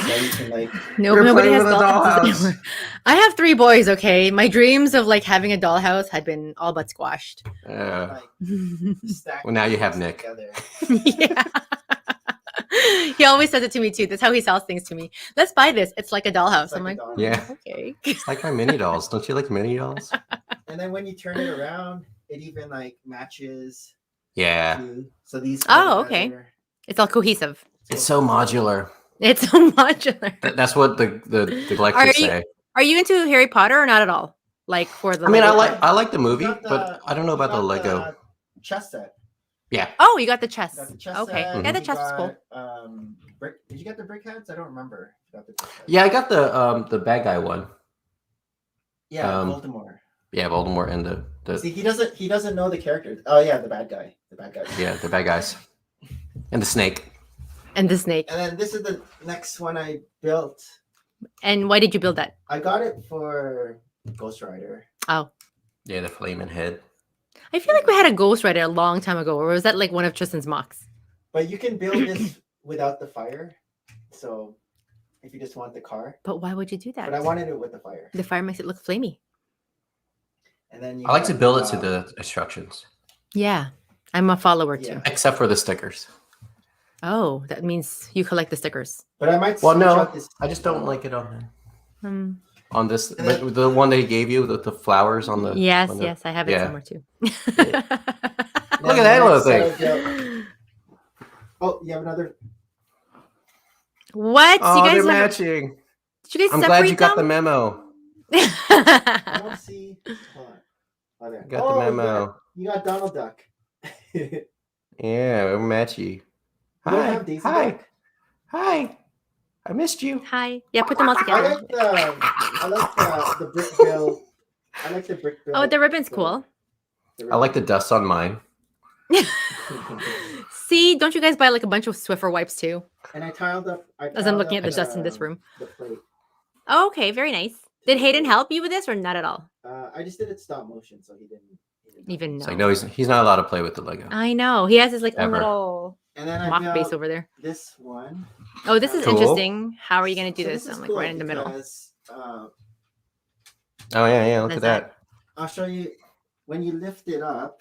Yeah, you can like. Nobody has dollhouses. I have 3 boys. Okay, my dreams of like having a dollhouse had been all but squashed. Well, now you have Nick. Yeah. He always says it to me too. That's how he sells things to me. Let's buy this. It's like a dollhouse. I'm like, okay. It's like my mini dolls. Don't you like mini dolls? And then when you turn it around, it even like matches. Yeah. So these. Okay. It's all cohesive. It's so modular. It's so modular. That's what the collectors say. Are you into Harry Potter or not at all? Like for the. I mean, I like the movie, but I don't know about the Lego chess set. Yeah. Oh, you got the chess. Okay. Yeah, the chess is cool. Did you get the brick heads? I don't remember. Yeah, I got the bad guy one. Yeah, Voldemort. Yeah, Voldemort and the See, he doesn't know the characters. Oh yeah, the bad guy. yeah, the bad guys. And the snake. And the snake. And then this is the next one I built. And why did you build that? I got it for Ghost Rider. Oh. Yeah, the flaming head. I feel like we had a Ghost Rider a long time ago, or was that like one of Tristan's mocks? But you can build this without the fire. So if you just want the car. But why would you do that? But I wanted it with the fire. The fire makes it look flamey. And then I like to build it to the instructions. Yeah. I'm a follower too. Yeah. Except for the stickers. Oh, that means you collect the stickers. But I might Well, switch no, out this. I just don't like it on Um, this. But the one they gave you, the flowers on the. yes, on the- yes, I have it yeah. somewhere too. Look at that little thing. Oh, you have another. What? Oh, you guys they're have, matching. did you guys I'm separate glad you got the them? memo. I don't see. Hold on. Oh, there. Got the memo. You got Donald Duck. Yeah, we're matchy. You don't Hi. have Daisy Hi. Duck? Hi. I missed you. Hi. Yeah, put them all I together. like the brick bill. I like the brick bill. Oh, the ribbon's the- cool. I like the dust on mine. See, don't you guys buy like a bunch of Swiffer wipes too? And I tiled up. As I'm looking at the dust in this room. The plate. Oh, okay, very nice. Did Hayden help you with this or not at all? I just did it stop motion, so he didn't Even It's know. like no, he's not allowed to play with the Lego. I know. He has his like own Ever. little And then I mock built base over there. this one. Oh, this is Cool. interesting. How are you going to do So this? is I'm like cool right in the middle. because, Oh yeah, look That's at that. I'll show you when you lift it up.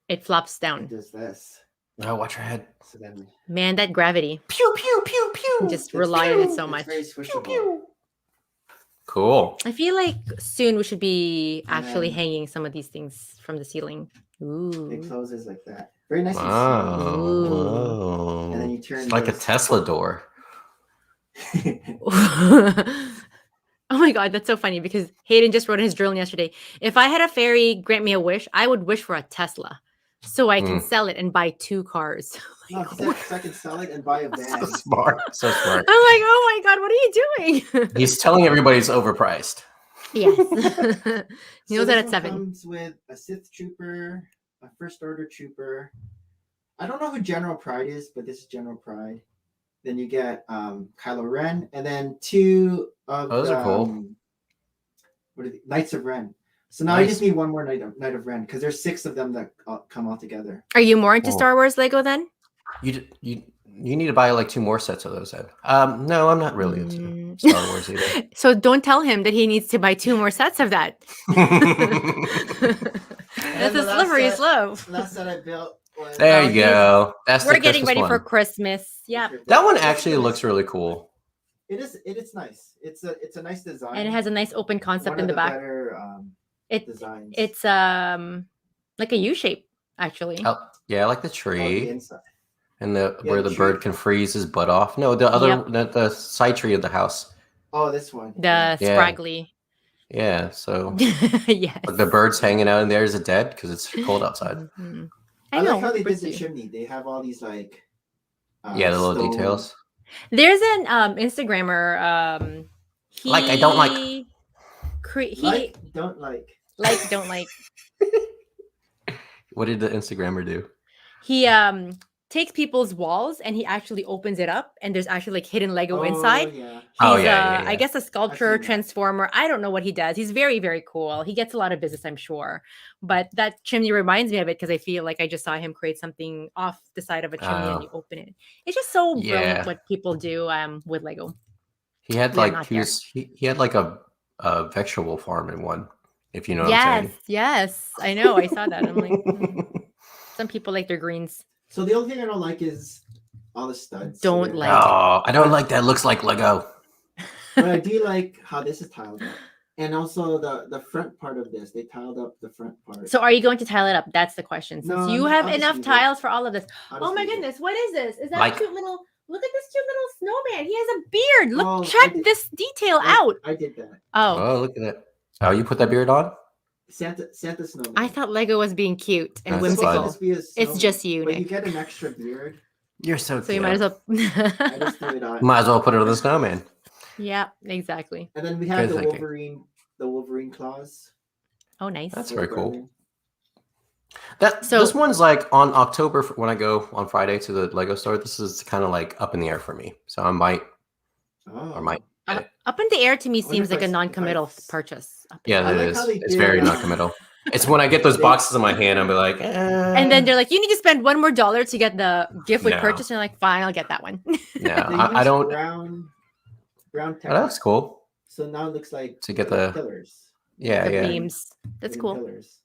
It flops It down. does this. Oh, watch your head. So then Man, that gravity. Pew pew pew pew. Just it's rely on it so it's much. very swishable. Cool. I feel like soon we should be And actually then- hanging some of these things from the ceiling. It Ooh. closes like that. Very nice. Wow. Ooh. Whoa. And then you turn It's like a this. Tesla door. Oh my god, that's so funny because Hayden just wrote in his journal yesterday. If I had a fairy grant me a wish, I would wish for a Tesla so I can sell it and buy 2 cars. No, he said so I can sell it and buy a van. So smart. So smart. I'm like, oh my god, what are you doing? He's telling everybody it's overpriced. Yes. He So knows that this at one 7. comes with a Sith trooper, a First Order trooper. I don't know who General Pride is, but this is General Pride. Then you get Kylo Ren, and then 2 of Those the, are cool. What are the Knights of Ren? So now I Nice. just need one more Knight of Ren because there's 6 of them that come all together. Are you more into Whoa. Star Wars Lego then? You need to buy like 2 more sets of those. Ed. No, I'm not really into Mm. Star Wars either. So don't tell him that he needs to buy 2 more sets of that. That's the a last slippery set- slope. Last set I built was There you go. That's We're the getting Christmas ready for one. Christmas. Yeah. That one actually looks really cool. It is nice. It's a nice design. And it has a nice open concept One in of the back. Better, It designs. it's like a U shape actually. Oh, yeah, I like the Oh, the tree inside. and the Yeah, where the the tree. bird can freeze his butt off. No, the other the side tree of the house. Oh, this one. The Yeah. scraggly. Yeah, so Yes. like the bird's hanging out in there. Is it dead because it's cold outside? Mhm. I know. like how they did birds the do. chimney. They have all these like Yeah, the little stone- details. There's an Instagrammer. He Like, I don't like. he don't like. don't like. What did the Instagrammer do? He takes people's walls and he actually opens it up and there's actually like hidden Lego inside. Yeah. He's Oh, yeah. I guess a sculptor, seen that. transformer. I don't know what he does. He's very, very cool. He gets a lot of business, I'm sure. But that chimney reminds me of it because I feel like I just saw him create something off the side of a chimney Oh. and you open it. It's just so Yeah. brilliant what people do with Lego. He had Yeah, like not he had like a vegetable farm in one. If you know what Yes, I'm yes. I know. I saw that. I'm like, saying. some people like their greens. So the only thing I don't like is all the studs. Don't they're- like- Oh, I don't like that. Looks like Lego. But I do like how this is tiled up, and also the front part of this. They tiled up the front part. So are you going to tile it up? That's the question. Since No, you I'm- have I'll just enough leave it. tiles for all of this. I'll Oh just my leave it. goodness, what is this? Is that Like- a cute little look at this cute little snowman? He has a beard. Look, Oh, I check did- this detail I- out. I did that. Oh, Oh, look at that. Oh, you put that beard on? Santa snowman. I thought Lego was being cute and That's whimsical. fun. Supposed to be a It's snowman, just you, But you Nick. get an extra beard. You're so So you might as well. I just threw it on. Might as well put it on the snowman. Yeah, exactly. And then we have Good thinking. the Wolverine claws. Oh, nice. That's for very the cool. brother. This one's like on October when I go on Friday to the Lego store. This is kind of like up in the air for me, so I might Oh. or might. Up in the air to me I wonder seems if like I a s- if I non-committal s- purchase. Yeah, I it like is. how they It's did, very non-committal. It's when I get those They- boxes in my hand, I'll be like, And then they're like, you need to spend $1 more to get the gift we No. purchased. And you're like, fine, I'll get that one. no, They I used don't. brown Oh, text. that's cool. So now it looks like To get like the- pillars. Yeah, The yeah. beams. That's Wooden cool. Pillars.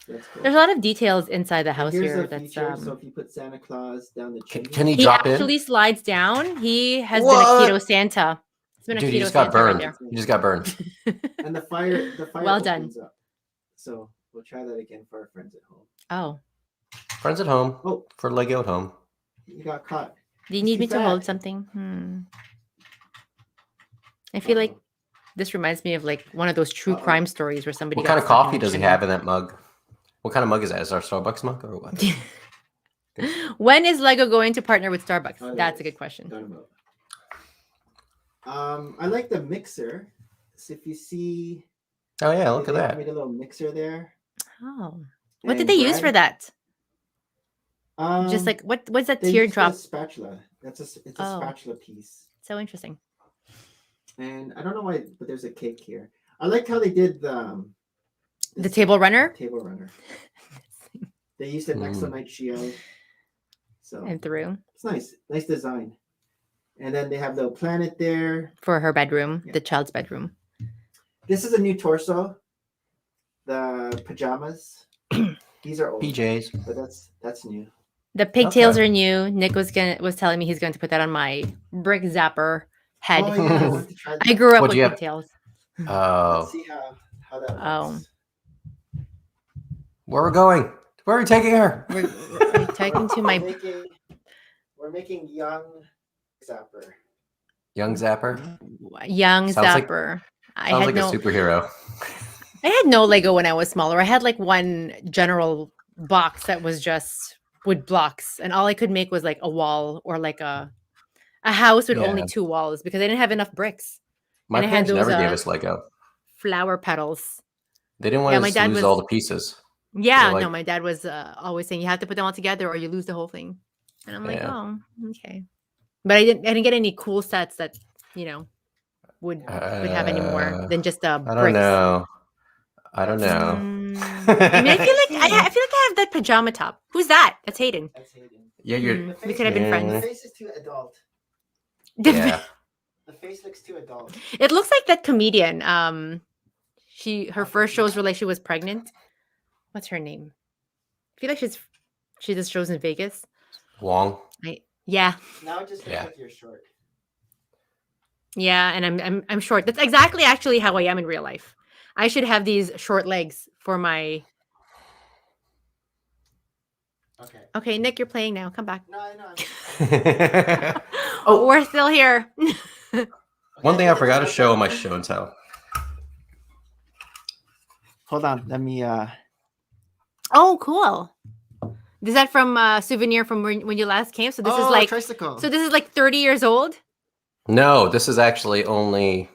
That's cool. There's a lot of details inside the And house here's here. a That's feature. So if you put Santa Claus down the chimney, Can he he drop in? actually slides down. He has What? been a keto Santa. It's been Dude, a he keto just got Santa right burned. there. He just got burned. and the fire Well done. opens up. So we'll try that again for our friends at home. Oh, Friends at home Oh, for Lego at home. you got caught. do you He's need too me to hold fat. something? I feel like this reminds me of like one of those true Uh-oh. crime stories where somebody What got kind of stuck in coffee the does he chimney. have in that mug? What kind of mug is that? Is that a Starbucks mug or what? When is Lego going to partner with Starbucks? Oh, there That's it a is. good question. Got him up. I like the mixer. So if you see, Oh yeah, look they at that. made a little mixer there. Oh, what did And they use for bread. that? Just like what's that they used teardrop? a spatula. It's a Oh. spatula piece. So interesting. And I don't know why, but there's a cake here. I like how they did The this table runner table runner. They used an Exonite shield. So and through it's nice design. And then they have the planet there. for her bedroom, Yeah. the child's bedroom. This is a new torso. The pajamas. These are old, PJs. but that's new. The pigtails Okay. are new. Nick was telling me he's going to put that on my brick zapper head. Oh yeah, I want to try that. I grew up What'd with you have? pigtails. Let's Oh, see how that Oh. works. where we're going? Where are we taking her? We're taking to my We're making young Zapper. Young Zapper. young Sounds like- zapper. I Sounds had like a superhero. I had no Lego when I was smaller. I had like one general box that was just wood blocks, and all I could make was like a wall or like a house with only Yeah. 2 walls because I didn't have enough bricks. My And I had parents never those, gave us Lego. Flower petals. They didn't want Yeah, us my to dad lose was- all the pieces. Yeah, like- no, my dad was always saying you have to put them all together or you lose the whole thing. And I'm like, Yeah. oh, okay. But I didn't get any cool sets that, would have any more than just I don't bricks. know. I don't know. I mean, I feel like I have that pajama top. Who's that? That's Hayden. That's Hayden. Yeah, you're. We could have been Yeah. friends. The face is too adult. Yeah. The face looks too adult. It looks like that comedian. Her first shows were like she was pregnant. What's her name? I feel like she does shows in Vegas. Wong. Yeah, Now it just looks Yeah. like you're short. yeah, and I'm short. That's exactly actually how I am in real life. I should have these short legs for my. Okay. Okay, Nick, you're playing now. Come back. No, I know. Oh, we're still here. One thing I forgot to show on my show and tell. Hold on. Let me. Oh, cool. Is that from souvenir from when you last came? So this is like tricycle. so this is like 30 years old. No, this is actually only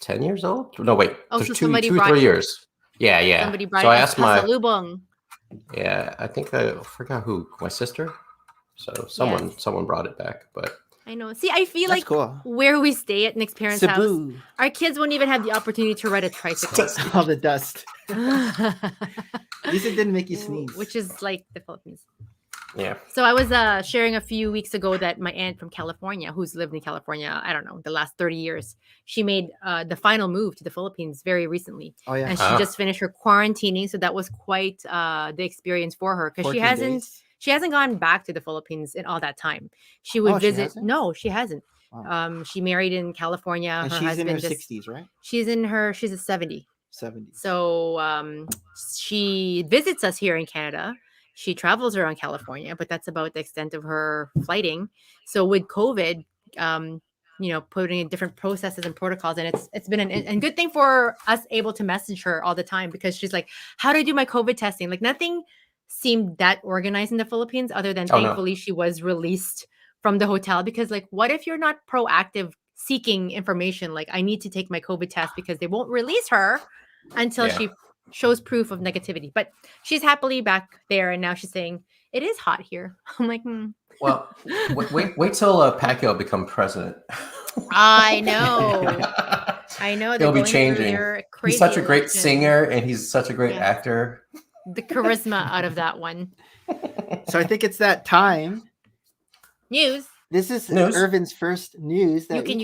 10 years old. No, wait. Oh, There's so two, somebody 2 brought 3 it- years. Yeah, yeah. Somebody brought So I it asked as my. pasalubong. Yeah, I think I forgot who. My sister. So someone brought it back, but I know. See, I feel That's like cool. where we stay at Nick's parents' house, Cebu. our kids won't even have the opportunity to ride a tricycle. All the dust. At least it didn't make you sneeze. Which is like the Philippines. yeah. So I was sharing a few weeks ago that my aunt from California, who's lived in California, I don't know, the last 30 years, she made the final move to the Philippines very recently. Oh yeah. And she Ah. just finished her quarantining. So that was quite the experience for her because 14 days? she hasn't gone back to the Philippines in all that time. She would Oh, she visit. hasn't? No, she hasn't. Wow. She married in California. And her she's husband in her just 60s, right? she's a 70. 70s. So she visits us here in Canada. She travels around California, but that's about the extent of her flighting. So with COVID, putting in different processes and protocols, and it's been a good thing for us able to message her all the time because she's like, "How do I do my COVID testing?" Like nothing seemed that organized in the Philippines, other than Oh, no. thankfully she was released from the hotel because like, what if you're not proactive seeking information. Like, I need to take my COVID test because they won't release her until she shows proof of negativity. But she's happily back there, and now she's saying it is hot here. I'm like, Well, wait till Pacquiao become president. I know. I know. He'll be changing. He's such a great singer, and he's such a great actor. The charisma out of that one. So I think it's that time. News. This is Ervin's first news that you can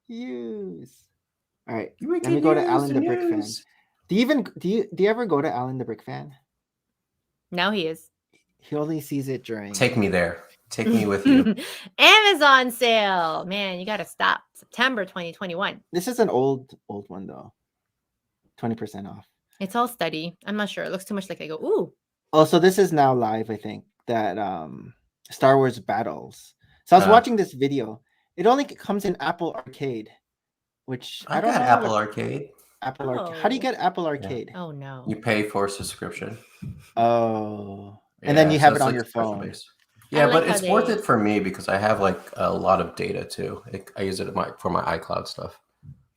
use. All right. Let me go to Alan the Brick Fan. Do you ever go to Alan the Brick Fan? Now he is. He only sees it during. Take me there. Take me with you. Amazon sale. Man, you got to stop. September 2021. This is an old one though. 20% off. It's all steady. I'm not sure. It looks too much like Lego. Ooh. Oh, so this is now live, I think. That Star Wars Battles. So I was watching this video. It only comes in Apple Arcade, which I don't got Apple Arcade. Apple Arcade. How do you get Apple Arcade? Yeah. Oh no. You pay for a subscription. Oh. And then you have it on your phone. Yeah, but it's worth it for me because I have like a lot of data too. I use it for my iCloud stuff.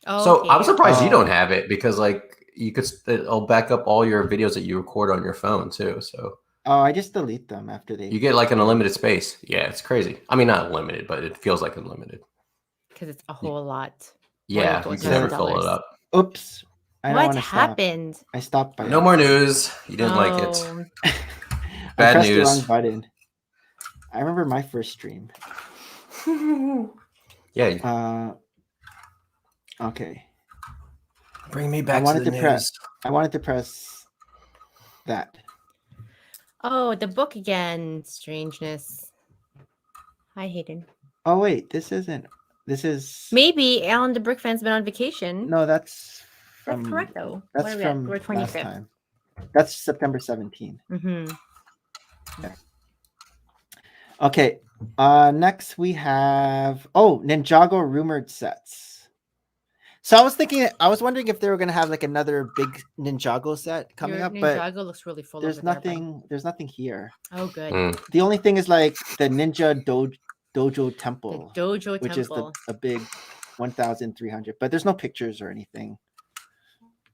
Oh, so I'm surprised you don't have it because like it'll back up all your videos that you record on your phone too. So I just delete them after they. You get like an unlimited space. Yeah, it's crazy. I mean, not unlimited, but it feels like unlimited. Because it's a whole lot. Yeah, you can never fill it up. Oops. What happened? I stopped by. No more news. You didn't like it. Bad news. I pressed the wrong button. I remember my first stream. Yeah. Okay. Bring me back to the news. I wanted to press that. Oh, the book again. Strangeness. Hi, Hayden. Oh, wait. This is... Maybe Alan the Brick Fan's been on vacation. No, that's correct, though. That's from we're 25th. Last time. That's September 17th. Mm-hmm. Yeah. Okay. Next we have Ninjago rumored sets. So I was wondering if they were gonna have like another big Ninjago set coming up, but Ninjago looks really full. There's nothing here. Oh, good. The only thing is like the Ninja Dojo Temple. The Dojo which Temple. is a big 1,300, but there's no pictures or anything.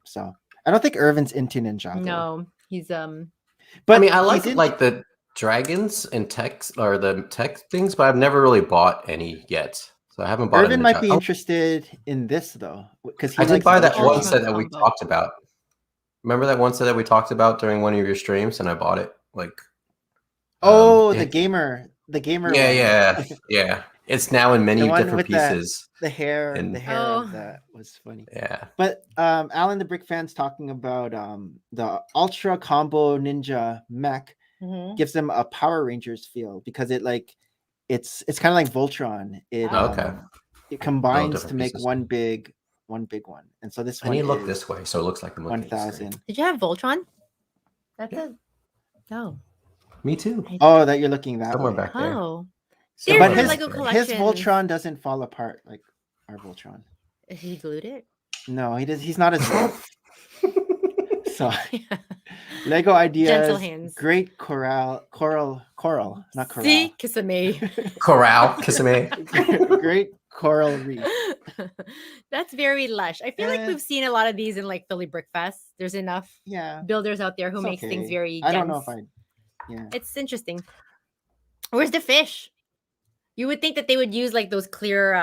So I don't think Ervin's into Ninjago. No, he's But I mean, I like the dragons and text or the tech things, but I've never really bought any yet. So I haven't bought. Ervin might be interested in this though, because I did buy that one set that we talked about. Remember that one set that we talked about during one of your streams, and I bought it. Like, the gamer. Yeah. It's now in many different pieces. The hair that was funny. Yeah. But Alan the Brick Fan's talking about the Ultra Combo Ninja mech gives them a Power Rangers feel because it's kind of like Voltron. It combines to make one big one. And so this one. I need to look this way, so it looks like the 1,000. Did you have Voltron? That's Me too. Oh, that you're looking that somewhere way. Back there. Oh. But his Voltron doesn't fall apart like our Voltron. He glued it? No, he does. He's not as rough. So, Lego ideas. Gentle hands. Great coral, not coral. See, Kisame. Kisame. Great coral reef. That's very lush. I feel like we've seen a lot of these in like Philly Brick Fest. There's enough builders out there who makes things very dense. I don't know if It's interesting. Where's the fish? You would think that they would use like those clear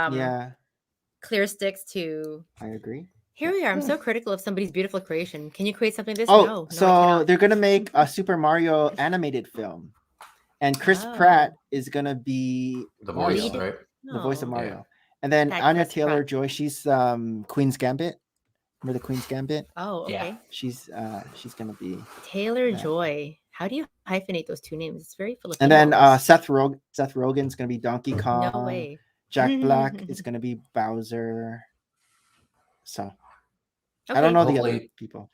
sticks to. I agree. Here we are. I'm so critical of somebody's beautiful creation. Can you create something this? No, they're gonna make a Super Mario animated film, and Chris Pratt is gonna be the voice, right? The voice of Mario. And then Anya Taylor-Joy, she's Queen's Gambit. Remember the Queen's Gambit? Oh, okay. Yeah. She's gonna be Taylor-Joy. How do you hyphenate those two names? It's very Filipino. And then Seth Rogen's gonna be Donkey Kong. No way. Jack Black is gonna be Bowser. So I don't know the other people.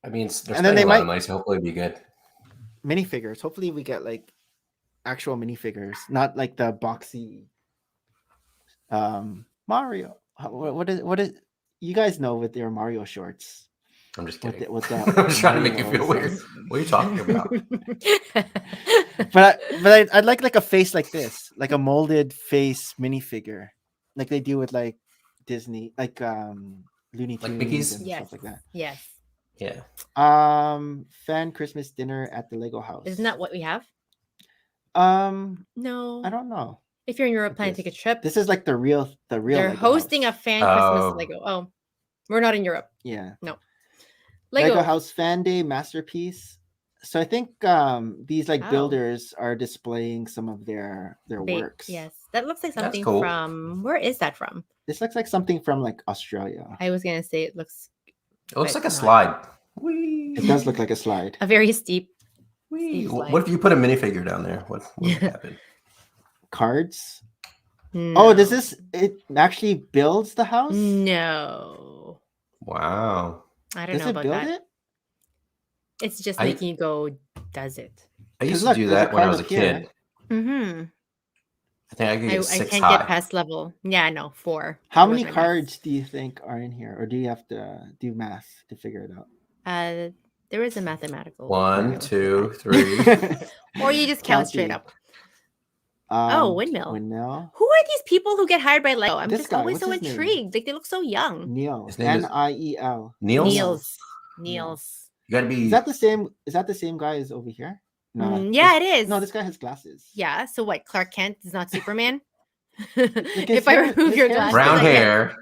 I mean, and then they might nice. Hopefully, be good. Minifigures. Hopefully, we get like actual minifigures, not like the boxy Mario. What is? You guys know with their Mario shorts. I'm just kidding. I'm just trying to make you feel weird. What are you talking about? but I'd like a face like this, like a molded face minifigure, like they do with like Disney, like Looney Like Tunes Mickey's? and Yes. stuff like that. Yes. Yeah. Fan Christmas dinner at the Lego house. Isn't that what we have? No. I don't know. If you're in Europe what planning to this- take a trip, This is like the real they're Lego hosting house. a fan Christmas Oh. Lego. Oh, we're not in Europe. Yeah. Lego. Lego House Fan Day masterpiece. So I think these like Oh. builders are displaying some of their works. Yes, that looks like That's something cool. from. Where is that from? This looks like something from like Australia. I was gonna say it looks It looks but like a not. slide. Whee! It does look like a slide. a very steep. Whee! steep What slide. if you put a minifigure down there? What would happen? Cards. No. Oh, does this it actually builds the house? No, Wow. I don't Does know it about build that. it? It's just I- making you go. Does it? I used look, to do there's a that when I card was a up here. kid. Mm-hmm. I think I could I get 6 can't high. get past level. Yeah, no, 4. How That was many my max. cards do you think are in here, or do you have to do math to figure it out? There is a mathematical. 1, formula for 2, that. 3. Or you just count straight Counting. up. Windmill. Windmill. Who are these people who get hired by Lego? I'm This just guy, always what's so his name? intrigued. Like they look so young. Neil. His name is- Niel. Niels? Niels. You gotta be. Is that the same? Is that the same guy as over here? No. Yeah, it is. No, this guy has glasses. Yeah. So what? Clark Kent is not Superman. his If I hair- remove his your hair is glasses, brown I get- hair.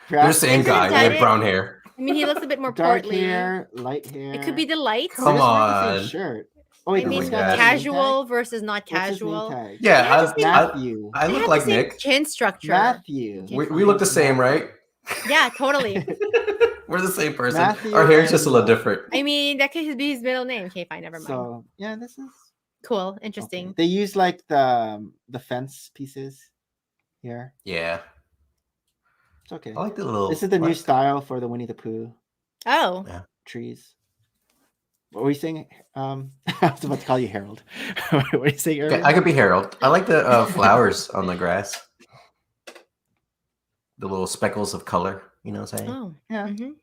They're the same Isn't guy. They that have it? brown hair. I mean, he looks a bit more Dark portly. hair, light hair. It could be the lights. Come They're just wearing the on. same shirt. Oh wait, I mean, this my guy has a name casual tag? versus not What's his name casual. tag? Yeah, They have I, the same- I, Matthew. I They look have like the same Nick. chin structure. Matthew. Okay. We look the same, right? Yeah, totally. We're the same person. Matthew Our hair's just a and, little different. I mean, that could be his middle name. Okay, fine, never mind. So yeah, this is Cool, okay. interesting. They use like the fence pieces here. Yeah. It's okay. I like the little. This is the new like- style for the Winnie the Pooh Oh, trees. What were you saying? I was about to call you Harold. What are you saying, Okay, Ervin? I could be Harold. I like the flowers on the grass. The little speckles of color. You know what I'm saying? oh, Yeah. mhm.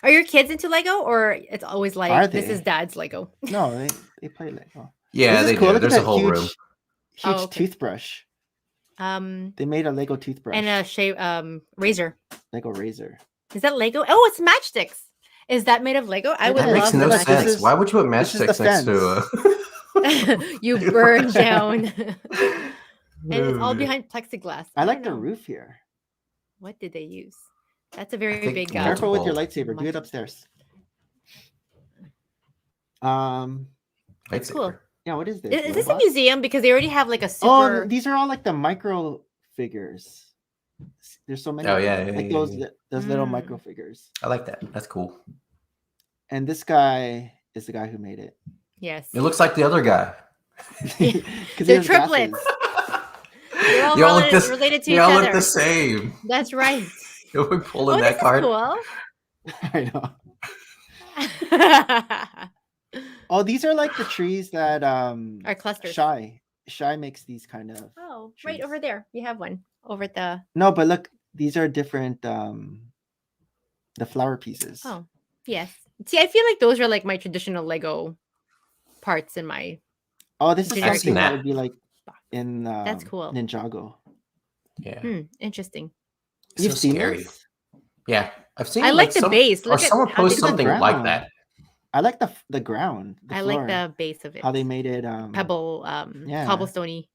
Are your kids into Lego, or it's always Are like this they? is Dad's Lego? No, they play Lego. Yeah, This is they cool. do. Look at There's a that whole huge, room. huge Oh, okay. toothbrush. Um, They made a Lego toothbrush. and a shave razor. Lego razor. Is that Lego? Oh, it's matchsticks. Is that made of Lego? I That would That makes love no the Look, this sense. is- Why would you put this is the matchsticks next to matchsticks. You burn down, and it's all Oh, behind plexiglass. I like don't the know. roof here. What did they use? That's a very think big. multiple- Careful with your lightsaber. Do it Multiple. upstairs. That's cool. Yeah, what is this? Is this a Robots? museum? Because they already have like a Oh, super. these are all like the micro figures. There's so many. Oh, of yeah, them. yeah, like yeah, those yeah. those little Mm. micro figures. I like that. That's cool. And this guy is the guy who made it. Yes. It looks like the other guy. 'Cause he They're has triplets. glasses. They're all Y'all look related, this- related to They each all other. look the same. That's right. You'll be pulling Oh, that this card. I know. is cool. Oh, these are like the trees that Our clusters. Shy makes these kind of. Oh, right trees. over there. You have one over at the. No, but look, these are different the flower pieces. Oh, yes. See, I feel like those are like my traditional Lego parts in my. Oh, this is I've something seen that that. would be like in That's cool. Ninjago. Yeah. Interesting. It's You've so seen scary. this? Yeah. I've seen I like the base. Or Look at someone how post they- something Look at the like ground. that. I like the ground. The I floor, like the base of it. how they made it Pebble, yeah. cobblestoney.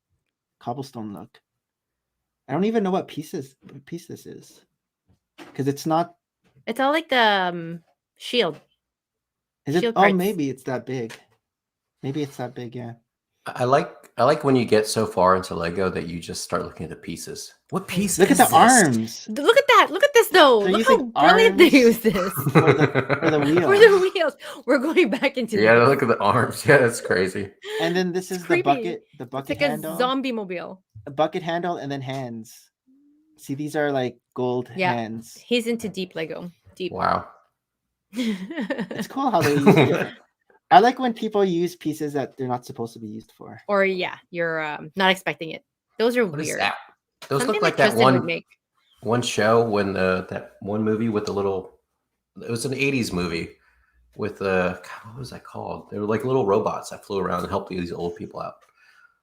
cobblestone look. I don't even know what piece this is. Because it's not It's all like the shield. is it Shield oh parts. maybe it's that big. Maybe it's that big, yeah. I like when you get so far into Lego that you just start looking at the pieces. What piece? Look at is the this? arms. Look at that. Look at this though. They're Look how using brilliant they arms use this. For the wheel. For the wheels. We're going back into Yeah, this. look at the arms. Yeah, that's crazy. And then this It's is creepy. the It's bucket like handle. a zombie mobile. A bucket handle and then hands. See, these are like gold Yeah. hands. He's into deep Lego. Deep. Wow. It's cool how they use it. I like when people use pieces that they're not supposed to be used for. Or yeah, you're not expecting it. Those are What is weird. that? Those Something look like that Tristan would one make. show when that one movie with the little. It was an '80s movie with what was that called? They were like little robots that flew around and helped these old people out.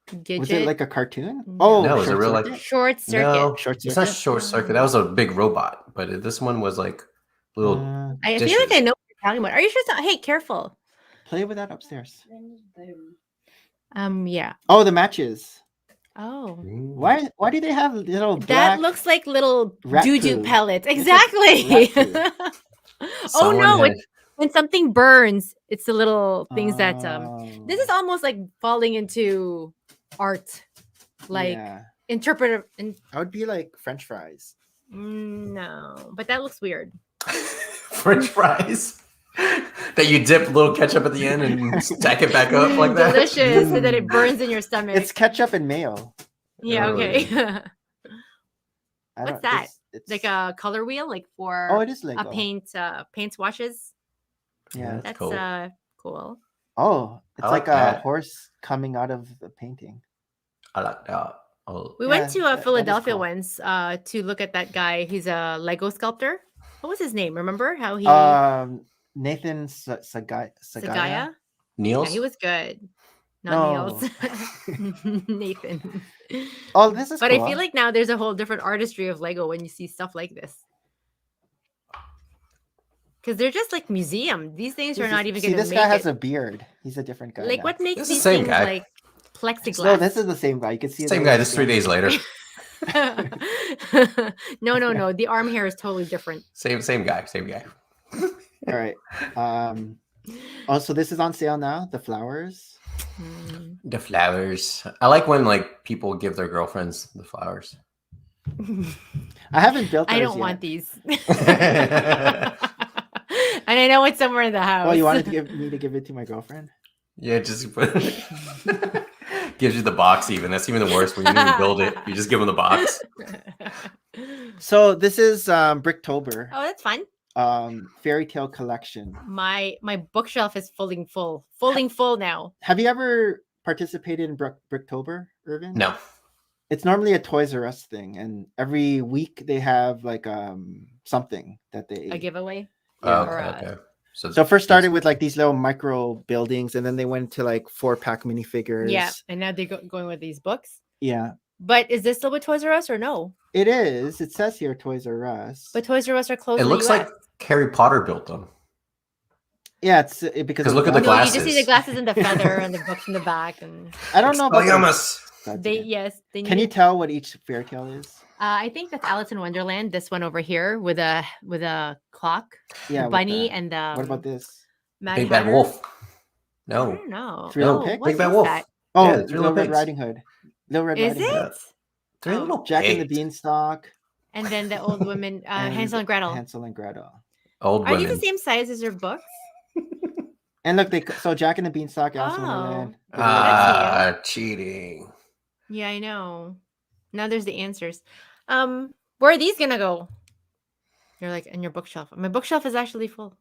Gidget. Was it like a cartoon? No. Oh, No, it was a Short real Circuit? like Short Circuit. no, Short it's not Circuit? Short Circuit. That was a big robot, but this one was like little I dishes. feel like I know what you're talking about. Are you sure? Hey, careful. Play with that upstairs. Yeah. Oh, the matches. Oh. Why do they have little That black? looks like little rat doo-doo poo. pellets. Looks like Exactly. rat Oh Someone no, had- when something burns, it's the little things that this is Oh, almost like falling into art. Like yeah. interpretive I would be like French fries. no, but that looks weird. French fries that you dip little ketchup at the end and stack it back up like that. Delicious, and then it burns in your stomach. It's ketchup and mayo. Yeah, okay. I What's don't- that? It's Like a color wheel, like for Oh, it is Lego. a paint swatches. Yeah. That's cool. cool. Oh, it's I like like a that. horse coming out of the painting. I like that. Oh, We Yeah, went to that is Philadelphia cool. once to look at that guy. He's a Lego sculptor. What was his name? Remember how he Nathan Sagaya. Sagaya? Niels. Yeah, he was good. Not No. Niels. Nathan. Oh, this is But cool. I feel like now there's a whole different artistry of Lego when you see stuff like this. Because they're just like museum. These things are not even See, going to this make guy has it. a beard. He's a different guy. Like now. what makes This is these the same things guy. like plexiglass? No, this is the same guy. You can see Same the guy, just 3 days later. No. The arm hair is totally different. Same guy. All right. Oh, so this is on sale now. The flowers. Mm. The flowers. I like when like people give their girlfriends the flowers. I haven't built. I those don't yet. want these. And I know it's somewhere in the house. Oh, you wanted to give me to give it to my girlfriend? Yeah, just gives you the box. Even that's even the worst when you didn't even build it. You just give them the box. So this is Bricktober. Oh, that's fun. Fairy tale collection. My bookshelf is fully full now. Have you ever participated in Bricktober, Ervin? No. It's normally a Toys R Us thing, and every week they have like something that they A giveaway. Oh, Or, okay. So first started with like these little micro buildings, and then they went to like 4-pack minifigures. Yeah, and now they're going with these books. Yeah, But is this still with Toys R Us or no? it is. It says here Toys R Us. But Toys R Us are closed. It in the looks like US. Harry Potter built them. Yeah, because 'Cause look at the No, glasses. you just see the glasses and the feather and the books in the back, and I don't know about Expelliarmus. they Can you tell what each fairy tale is? I think that's Alice in Wonderland. This one over here with a clock, Yeah, the with bunny, that. and What about this? Mad Big Bad Hatter. Wolf. I No. don't know. Three Little Oh, Pigs? what Big Bad is Wolf. that? Oh, Yeah, Three Little Little Red Pigs. Riding Hood. Little Red Is Riding Hood. it? Three Oh. little Jack and the pigs. Beanstalk. And then the old woman, and Hansel and Gretel. Hansel and Gretel. Old Are women. these the same size as your books? And look, so Jack and the Beanstalk, Alice in Oh. Wonderland. That's Cheating. Yeah, I know. Now there's the answers. Where are these gonna go? You're like in your bookshelf. My bookshelf is actually full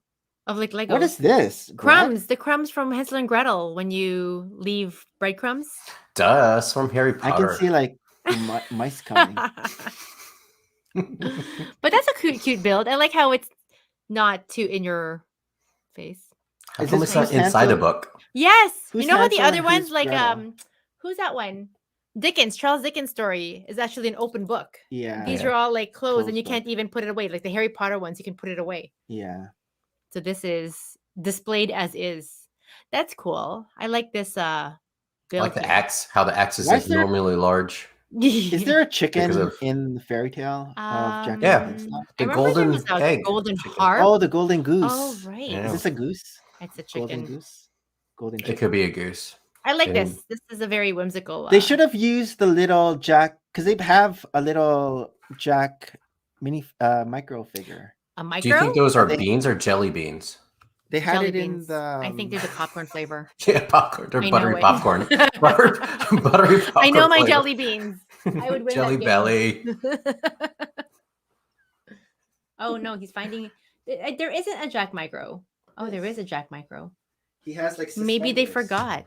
of like Legos. What is this? Bread? Crumbs? The crumbs from Hansel and Gretel when you leave breadcrumbs. Duh, it's from Harry I Potter. can see like mice coming. But that's a cute build. I like how it's not too in your face. How Is come this it's not Hansel- inside a book? Yes. Who's You know how the Hansel other and ones who's like Gretel? who's that one? Charles Dickens story is actually an open book. Yeah. These yeah. are all like closed and Closed you can't book. even put it away. Like the Harry Potter ones, you can put it away. Yeah. So this is displayed as is. That's cool. I like this I build. like the axe. How the axe is Why like is there- normally large. Is there a chicken of- in the fairy tale of Jack and Yeah. the Beanstalk? I The remember there golden was a egg golden chicken. harp. Oh, the golden goose. Oh, right. Yeah. Is this a goose? It's a Golden chicken. goose. Golden It chicken. could be a goose. I like Yeah. this. This is a very whimsical. They should have used the little Jack because they have a little Jack mini micro figure. a micro. Do you think those are They- beans or jelly beans? They had Jelly it in beans. the. I think there's a popcorn flavor. Yeah, popcorn. They're I know buttery it. popcorn. Buttery popcorn. I know my flavor. jelly beans. I would win Jelly that game. belly. Oh no, he's finding. There isn't a Jack Micro. Oh, there is a Jack Micro. He has like. Maybe they suspenders. forgot.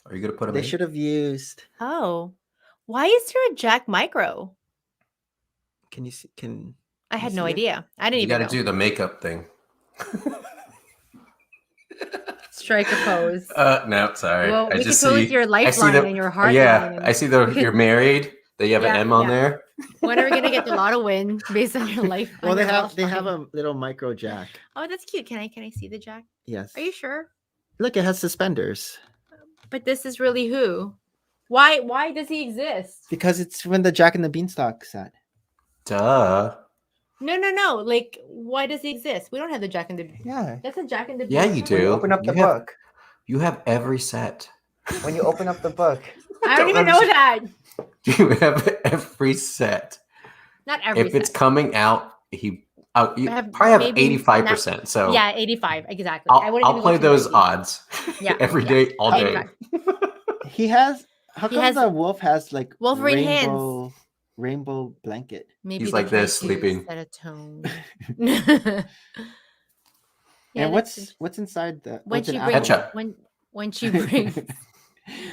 Are you gonna put them They in? should have used. Oh, why is there a Jack Micro? Can you see? Can I had You no see it? idea. I didn't You even got to know. do the makeup thing. It's strike a pose. No, sorry. Well, I we can just pose see your I see lifeline the and your heart yeah. line. And I see the we could- you're married. That you have an Yeah, M on yeah. there. when are we gonna get the lotto win based on your life? Well, on they your have lifeline? a little micro jack. Oh, that's cute. Can I see the jack? Yes. Are you sure? Look, it has suspenders. But this is really who? Why does he exist? Because it's from the Jack and the Beanstalk set. Duh. No. Like, why does he exist? We don't have the Jack and the. Yeah. That's a Jack and the. Yeah, you Beanstalk. do. When you open up the You have- book. You have every set. When you open up the book. I don't even know that. You have every set. Not every. If it's set. coming out, you probably have maybe 85%. So Yeah, 85 exactly. I'll play those odds. Yeah, every yeah. day, all day. 85. He has. How He come has the wolf has like Wolverine hands. rainbow blanket? Maybe He's they're like trying this, to sleeping. set a tone. And that's what's inside the? when it's an she apple. brings Ketchup. when she brings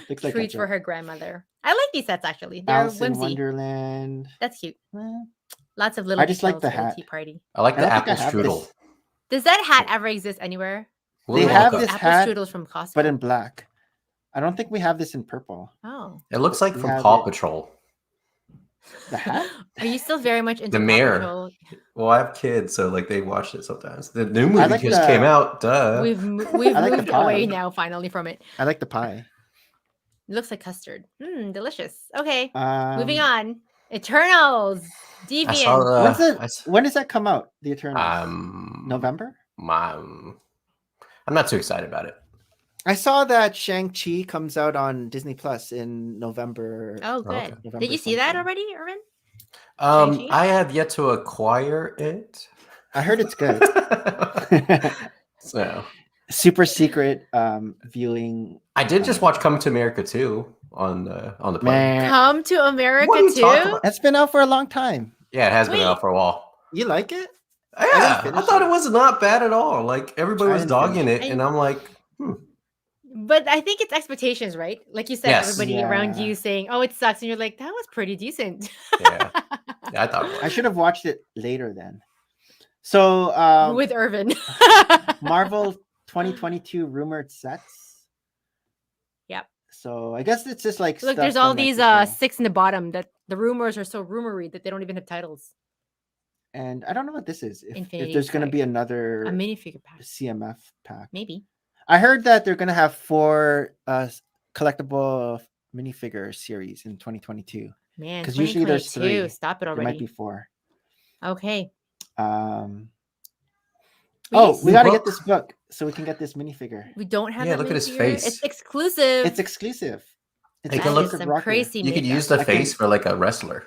Looks like treats for ketchup. her grandmother. I like these sets actually. They're Alice in whimsy. Wonderland. That's cute. Eh, Lots of little. I just like details the for hat. tea party. I like I the don't think apple I have strudel. this. Does that hat ever exist anywhere? Willy They have Wonka. this Apple hat, strudels from Costco. but in black. I don't think we have this in purple. Oh. It looks like We from have Paw it. Patrol. The hat? Are you still very much into The Paw mirror. Patrol? Well, I have kids, so like they watch it sometimes. The new movie like just the- came out. Duh. We've I like the moved away pie. now finally from it. I like the pie. It looks like custard. Delicious. Okay, Um, moving on. Eternals. I saw Deviant. the. when does that come out? The Eternals. Um, November? I'm not too excited about it. I saw that Shang-Chi comes out on Disney Plus in November. Oh, good. Okay. November Did you see that something. already, Ervin? Shang-Chi? I have yet to acquire it. I heard it's good. So Super secret viewing. I did just watch Come to America too on the plane. Man, Come to America What are you talking too? about? that's been out for a long time. Yeah, it has been Wait. out for a while. You like it? Yeah, I finish thought it. it was not bad at all. Like everybody I was didn't dogging finish it, and I'm like, But I think it's expectations, right? Like you said, Yes. everybody around Yeah. you saying, "Oh, it sucks," and you're like, "That was pretty decent." yeah, I thought it was. I should have watched it later then. So With Ervin. Marvel 2022 rumored sets. Yep. So I guess it's just like Look, stuff there's all from, like, these the show. 6 in the bottom that the rumors are so rumory that they don't even have titles. And I don't know what this is. If Infinity there's going to Strike. be another A minifigure pack, CMF pack. maybe. I heard that they're going to have 4 collectible minifigure series in 2022. Man, 'Cause usually there's 2022. 3. Stop it There might already. be 4. Okay. We got to get book. this book so we can get this minifigure. We don't have. Yeah, that look at his minifigure. face. It's exclusive. It's exclusive. It's Hey, That can look- is exclusive some rocker. crazy. You could makeup. use the I can- face for like a wrestler.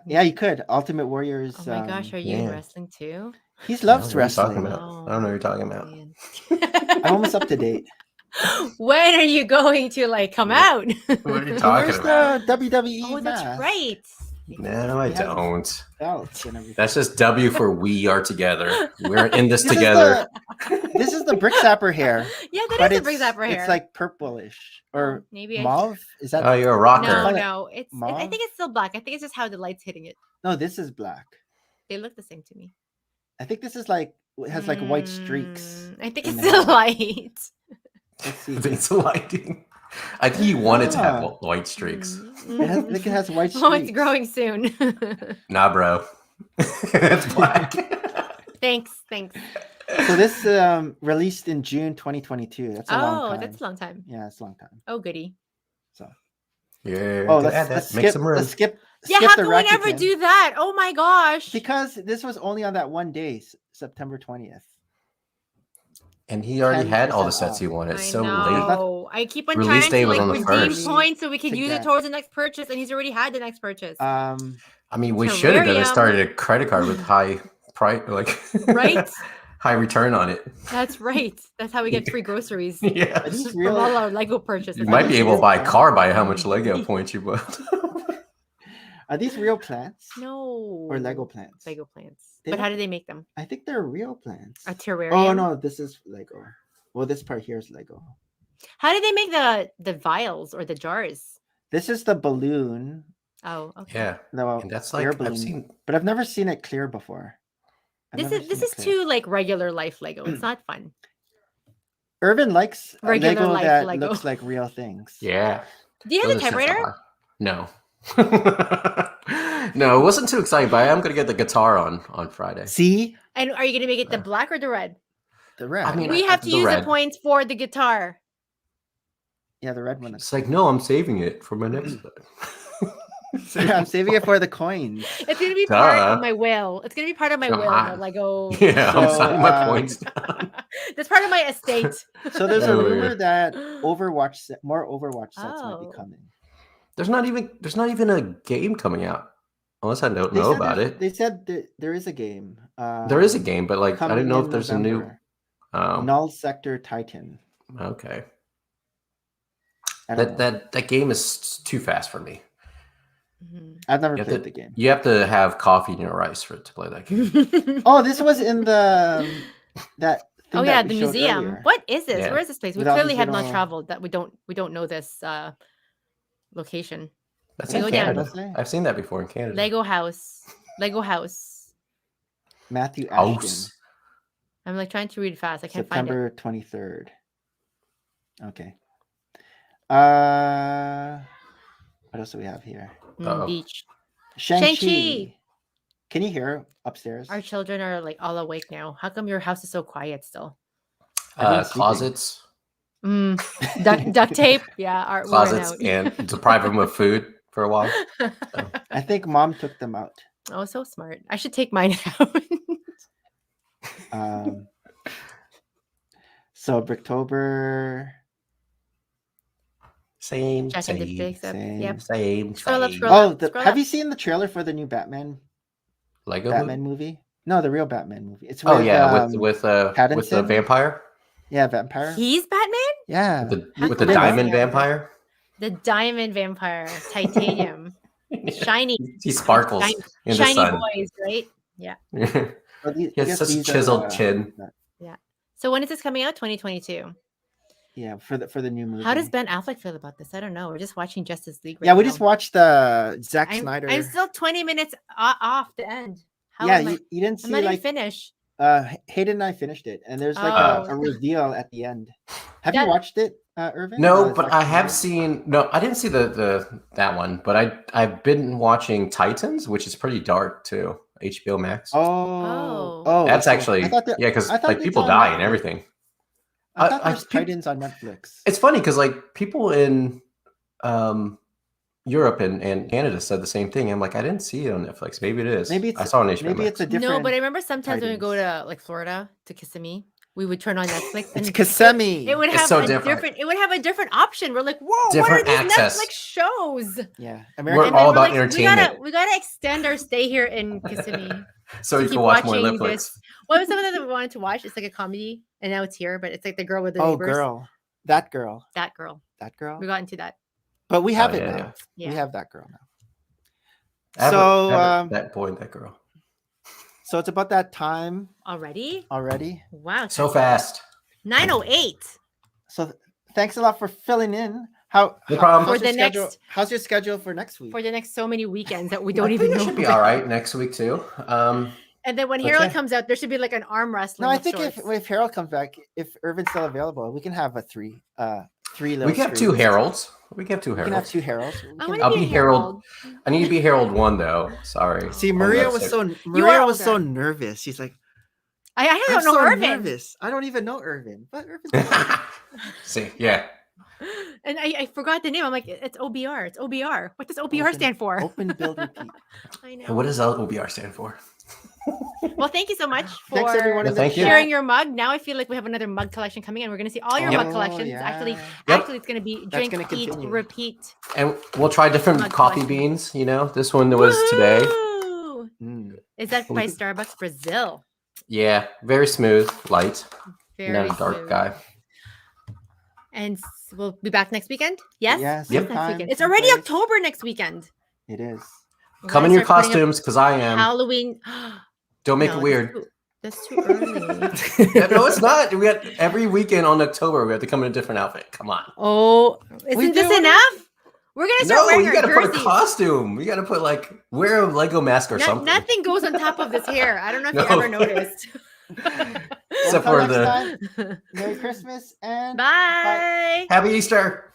Yeah, you could. Ultimate Warriors. Oh my gosh, are you in yeah. wrestling too? He I don't loves know what you're talking wrestling. about. I don't know what you're talking about. man. I'm almost up to date. When are you going to like come out? What are you talking Where's about? the WWE Oh, that's mask? right. No, I He has a- don't. Belts and everything. That's just W for we are together. We're in this This is together. This is the Brick Zapper hair. Yeah, but that is a it's, big zapper hair. It's like purplish or maybe I mauve. Is that Oh, you're a rocker. no, Call it no. I mauve? think it's still black. I think it's just how the light's hitting it. no? This is black. They look the same to me. I think this is like it has like white streaks. I think in it's the the hair. light. I Let's see. think it's lighting. I think he wanted to have Ah. white streaks. It has, look, it has white streaks. Oh, it's growing soon. Nah, bro. It's black. Thanks. So this released in June 2022. That's a long Oh, time. that's a long time. Yeah, it's a long time. Oh, goody. So Yeah. oh, good let's, at that. let's Make skip. some room. Let's skip. Yeah, skip how the can we never Rakuten. do that? Oh my gosh. Because this was only on that one day, September 20th. And he already had all the 10% sets he wanted. I So late. know. I keep on Release trying date to was like on the redeem 1st. points so we can To use it get. towards the next purchase, and he's already had the next purchase. I mean, we should have Terrarium. started a credit card with high price, like Right? high return on it. That's right. That's how we get free groceries Yeah. Are these from real? all our Lego purchases. You might be these able to real buy a plants? car by how much Lego points you bought. Are these real plants No. or Lego plants? Lego plants. They But don't- how do they make them? I think they're real plants. A terrarium? Oh no, this is Lego. Well, this part here is Lego. How do they make the vials or the jars? This is the balloon. Oh, okay. Yeah. No, And that's air like balloon. I've seen But I've never seen it clear before. I've This never is seen it clear. too like regular life Lego. It's not fun. Irvin likes Regular Lego life that Lego. looks like real things. Yeah. Do you have Those a are super typewriter? hot. No. No, I wasn't too excited, but I am gonna get the guitar on Friday. See And are you gonna make it the black or the red? the red. I mean, We have to the use the red. points for the guitar. Yeah, the red one. It's like, no, I'm saving it for my next I'm saving it for the coins. It's gonna be part Duh. of my will. It's gonna be part of my Come will. on. The Lego. Yeah, I'm So, signing my points. That's part of my estate. So there's a Oh, rumor yeah. that more Overwatch sets might be Oh. coming. There's not even a game coming out, unless I don't They know said about there's- it. They said there is a game. There is a game, but like I coming didn't know in if there's a new. November. Oh, Null Sector Titan. okay. I don't know. That game is too fast for me. Mhm. I've never You have played to- the game. You have to have coffee in your rice to play that game. Oh, this was in the that. Thing Oh that yeah, we the showed museum. earlier. What is this? Yeah. Where is this place? We With all clearly these have not little- traveled. That we don't know this location. That's Go in down. Canada. Say? I've seen that before in Canada. Lego house. Lego house. Matthew Ashton. House. I'm like trying to read fast. I can't find it. September 23rd. Okay. What else do we have here? Uh-oh. Beach. Shang-Chi. Shang-Chi. Can you hear upstairs? Our children are like all awake now. How come your house is so quiet still? Everyone's sleeping. Closets, Duct tape. Yeah, we ran closets, out. and deprive them of food for a while. I think mom took them out. Oh, so smart. I should take mine out. So Bricktober. Same, Jack and the same, Big Step. same. Yep. same. Scroll up, same. scroll Oh, up, scroll have up. you seen the trailer for the new Batman Lego Batman movie? movie? No, the real Batman movie. It's Oh with, yeah, with the Pattinson? vampire, yeah, vampire. He's Batman? Yeah, with the cool. diamond Yeah. vampire. The diamond vampire, titanium, shiny, He sparkles Shiny- in the shiny sun. boys, right? Yeah. Well, He I has guess such a these are, chiseled chin. So when is this coming out? 2022. Yeah, for the new movie. How does Ben Affleck feel about this? I don't know. We're just watching Justice League. Right Yeah, we now. just watched the Zack I'm, Snyder. I'm still 20 minutes off the end. How yeah, am I? you didn't I'm see not even like finished. Hayden and I finished it, and there's like Oh. a reveal at the end. Have That- you watched it, Ervin? No, but Zack I have Snyder? seen. No, I didn't see the that one, but I've been watching Titans, which is pretty dark too. HBO Max. Oh, That's okay. actually I thought that, yeah, because I thought like it's people on die and Netflix. everything. I thought I- there's peop- Titans on Netflix. It's funny because like people in Europe and Canada said the same thing. I'm like, I didn't see it on Netflix. Maybe it is. Maybe it's I saw it on HBO maybe Max. it's a different. No, but I remember sometimes when we go Titans. to like Florida to Kissimmee, we would turn on Netflix. It's and Kissimmee. It would It's have so a different. It would have a different option. We're like, whoa, Different what are these access. Netflix shows? Yeah, We're American. all we're about like, entertainment. We gotta extend our stay here in Kissimmee. So to you keep can watch more watching Netflix. this. What was something that we wanted to watch? It's like a comedy, and now it's here, but it's like the girl with the Oh, neighbors. girl, that girl, That girl. that girl. We got into that. But we have Oh, it yeah, now. yeah. Yeah. We have that girl now. Have it, that boy and that girl. So it's about that time Already? already. Wow. So fast. 9:08. So thanks a lot for filling in. How No problem. how's For your the schedule? next- How's your schedule for next week? For the next so many weekends that we I don't think even it know. should be about. all right next week too. And then when But Harold yeah. comes out, there should be like an arm wrestling. No, I with think shorts. if Harold comes back, if Ervin's still available, we can have a three little. We can have two streams. Heralds. We can have two We can have Heralds. two Heralds. We I can- wanna I'll be be a Harold. I need to be Harold 1 though. Sorry. See, I'm Maria not was sick. so older. nervous. She's like, I I'm don't know so Ervin. nervous. I don't even know Ervin, but Ervin's See, yeah. And I forgot the name. I'm like, it's OBR. It's OBR. What does OBR Open- stand for? open, build, repeat. I know. And what does LOBR stand for? Well, thank you so much for Thanks everyone. Yeah, in the thank you. chat. sharing your mug. Now I feel like we have another mug collection coming in. We're going to see all your Yep. mug collections. yeah. Actually, Yep. it's going to be That's drink, gonna eat, continue. repeat. And we'll try different Mug coffee collection. beans. You know, this one was today. Woo! Mm. Is that by Starbucks Brazil? Yeah, very smooth, light. Very Not a dark smooth. guy. And we'll be back next weekend. Yes. Yes, Yes, same next time, weekend. It's same already place. October next weekend. It is. We Come in gotta your start putting up costumes because I am. Halloween. Don't make No, it weird. That's too early. Yeah, no, it's not. We got every weekend on October. We have to come in a different outfit. Come on. Oh, isn't this do it. enough? We're gonna start No, wearing you our got to put a jerseys. costume. You got to put like wear a Lego mask or something. Nothing goes on top of this hair. I don't know if No. you ever noticed. Except Until for next the time, Merry Christmas and Bye. Happy Easter.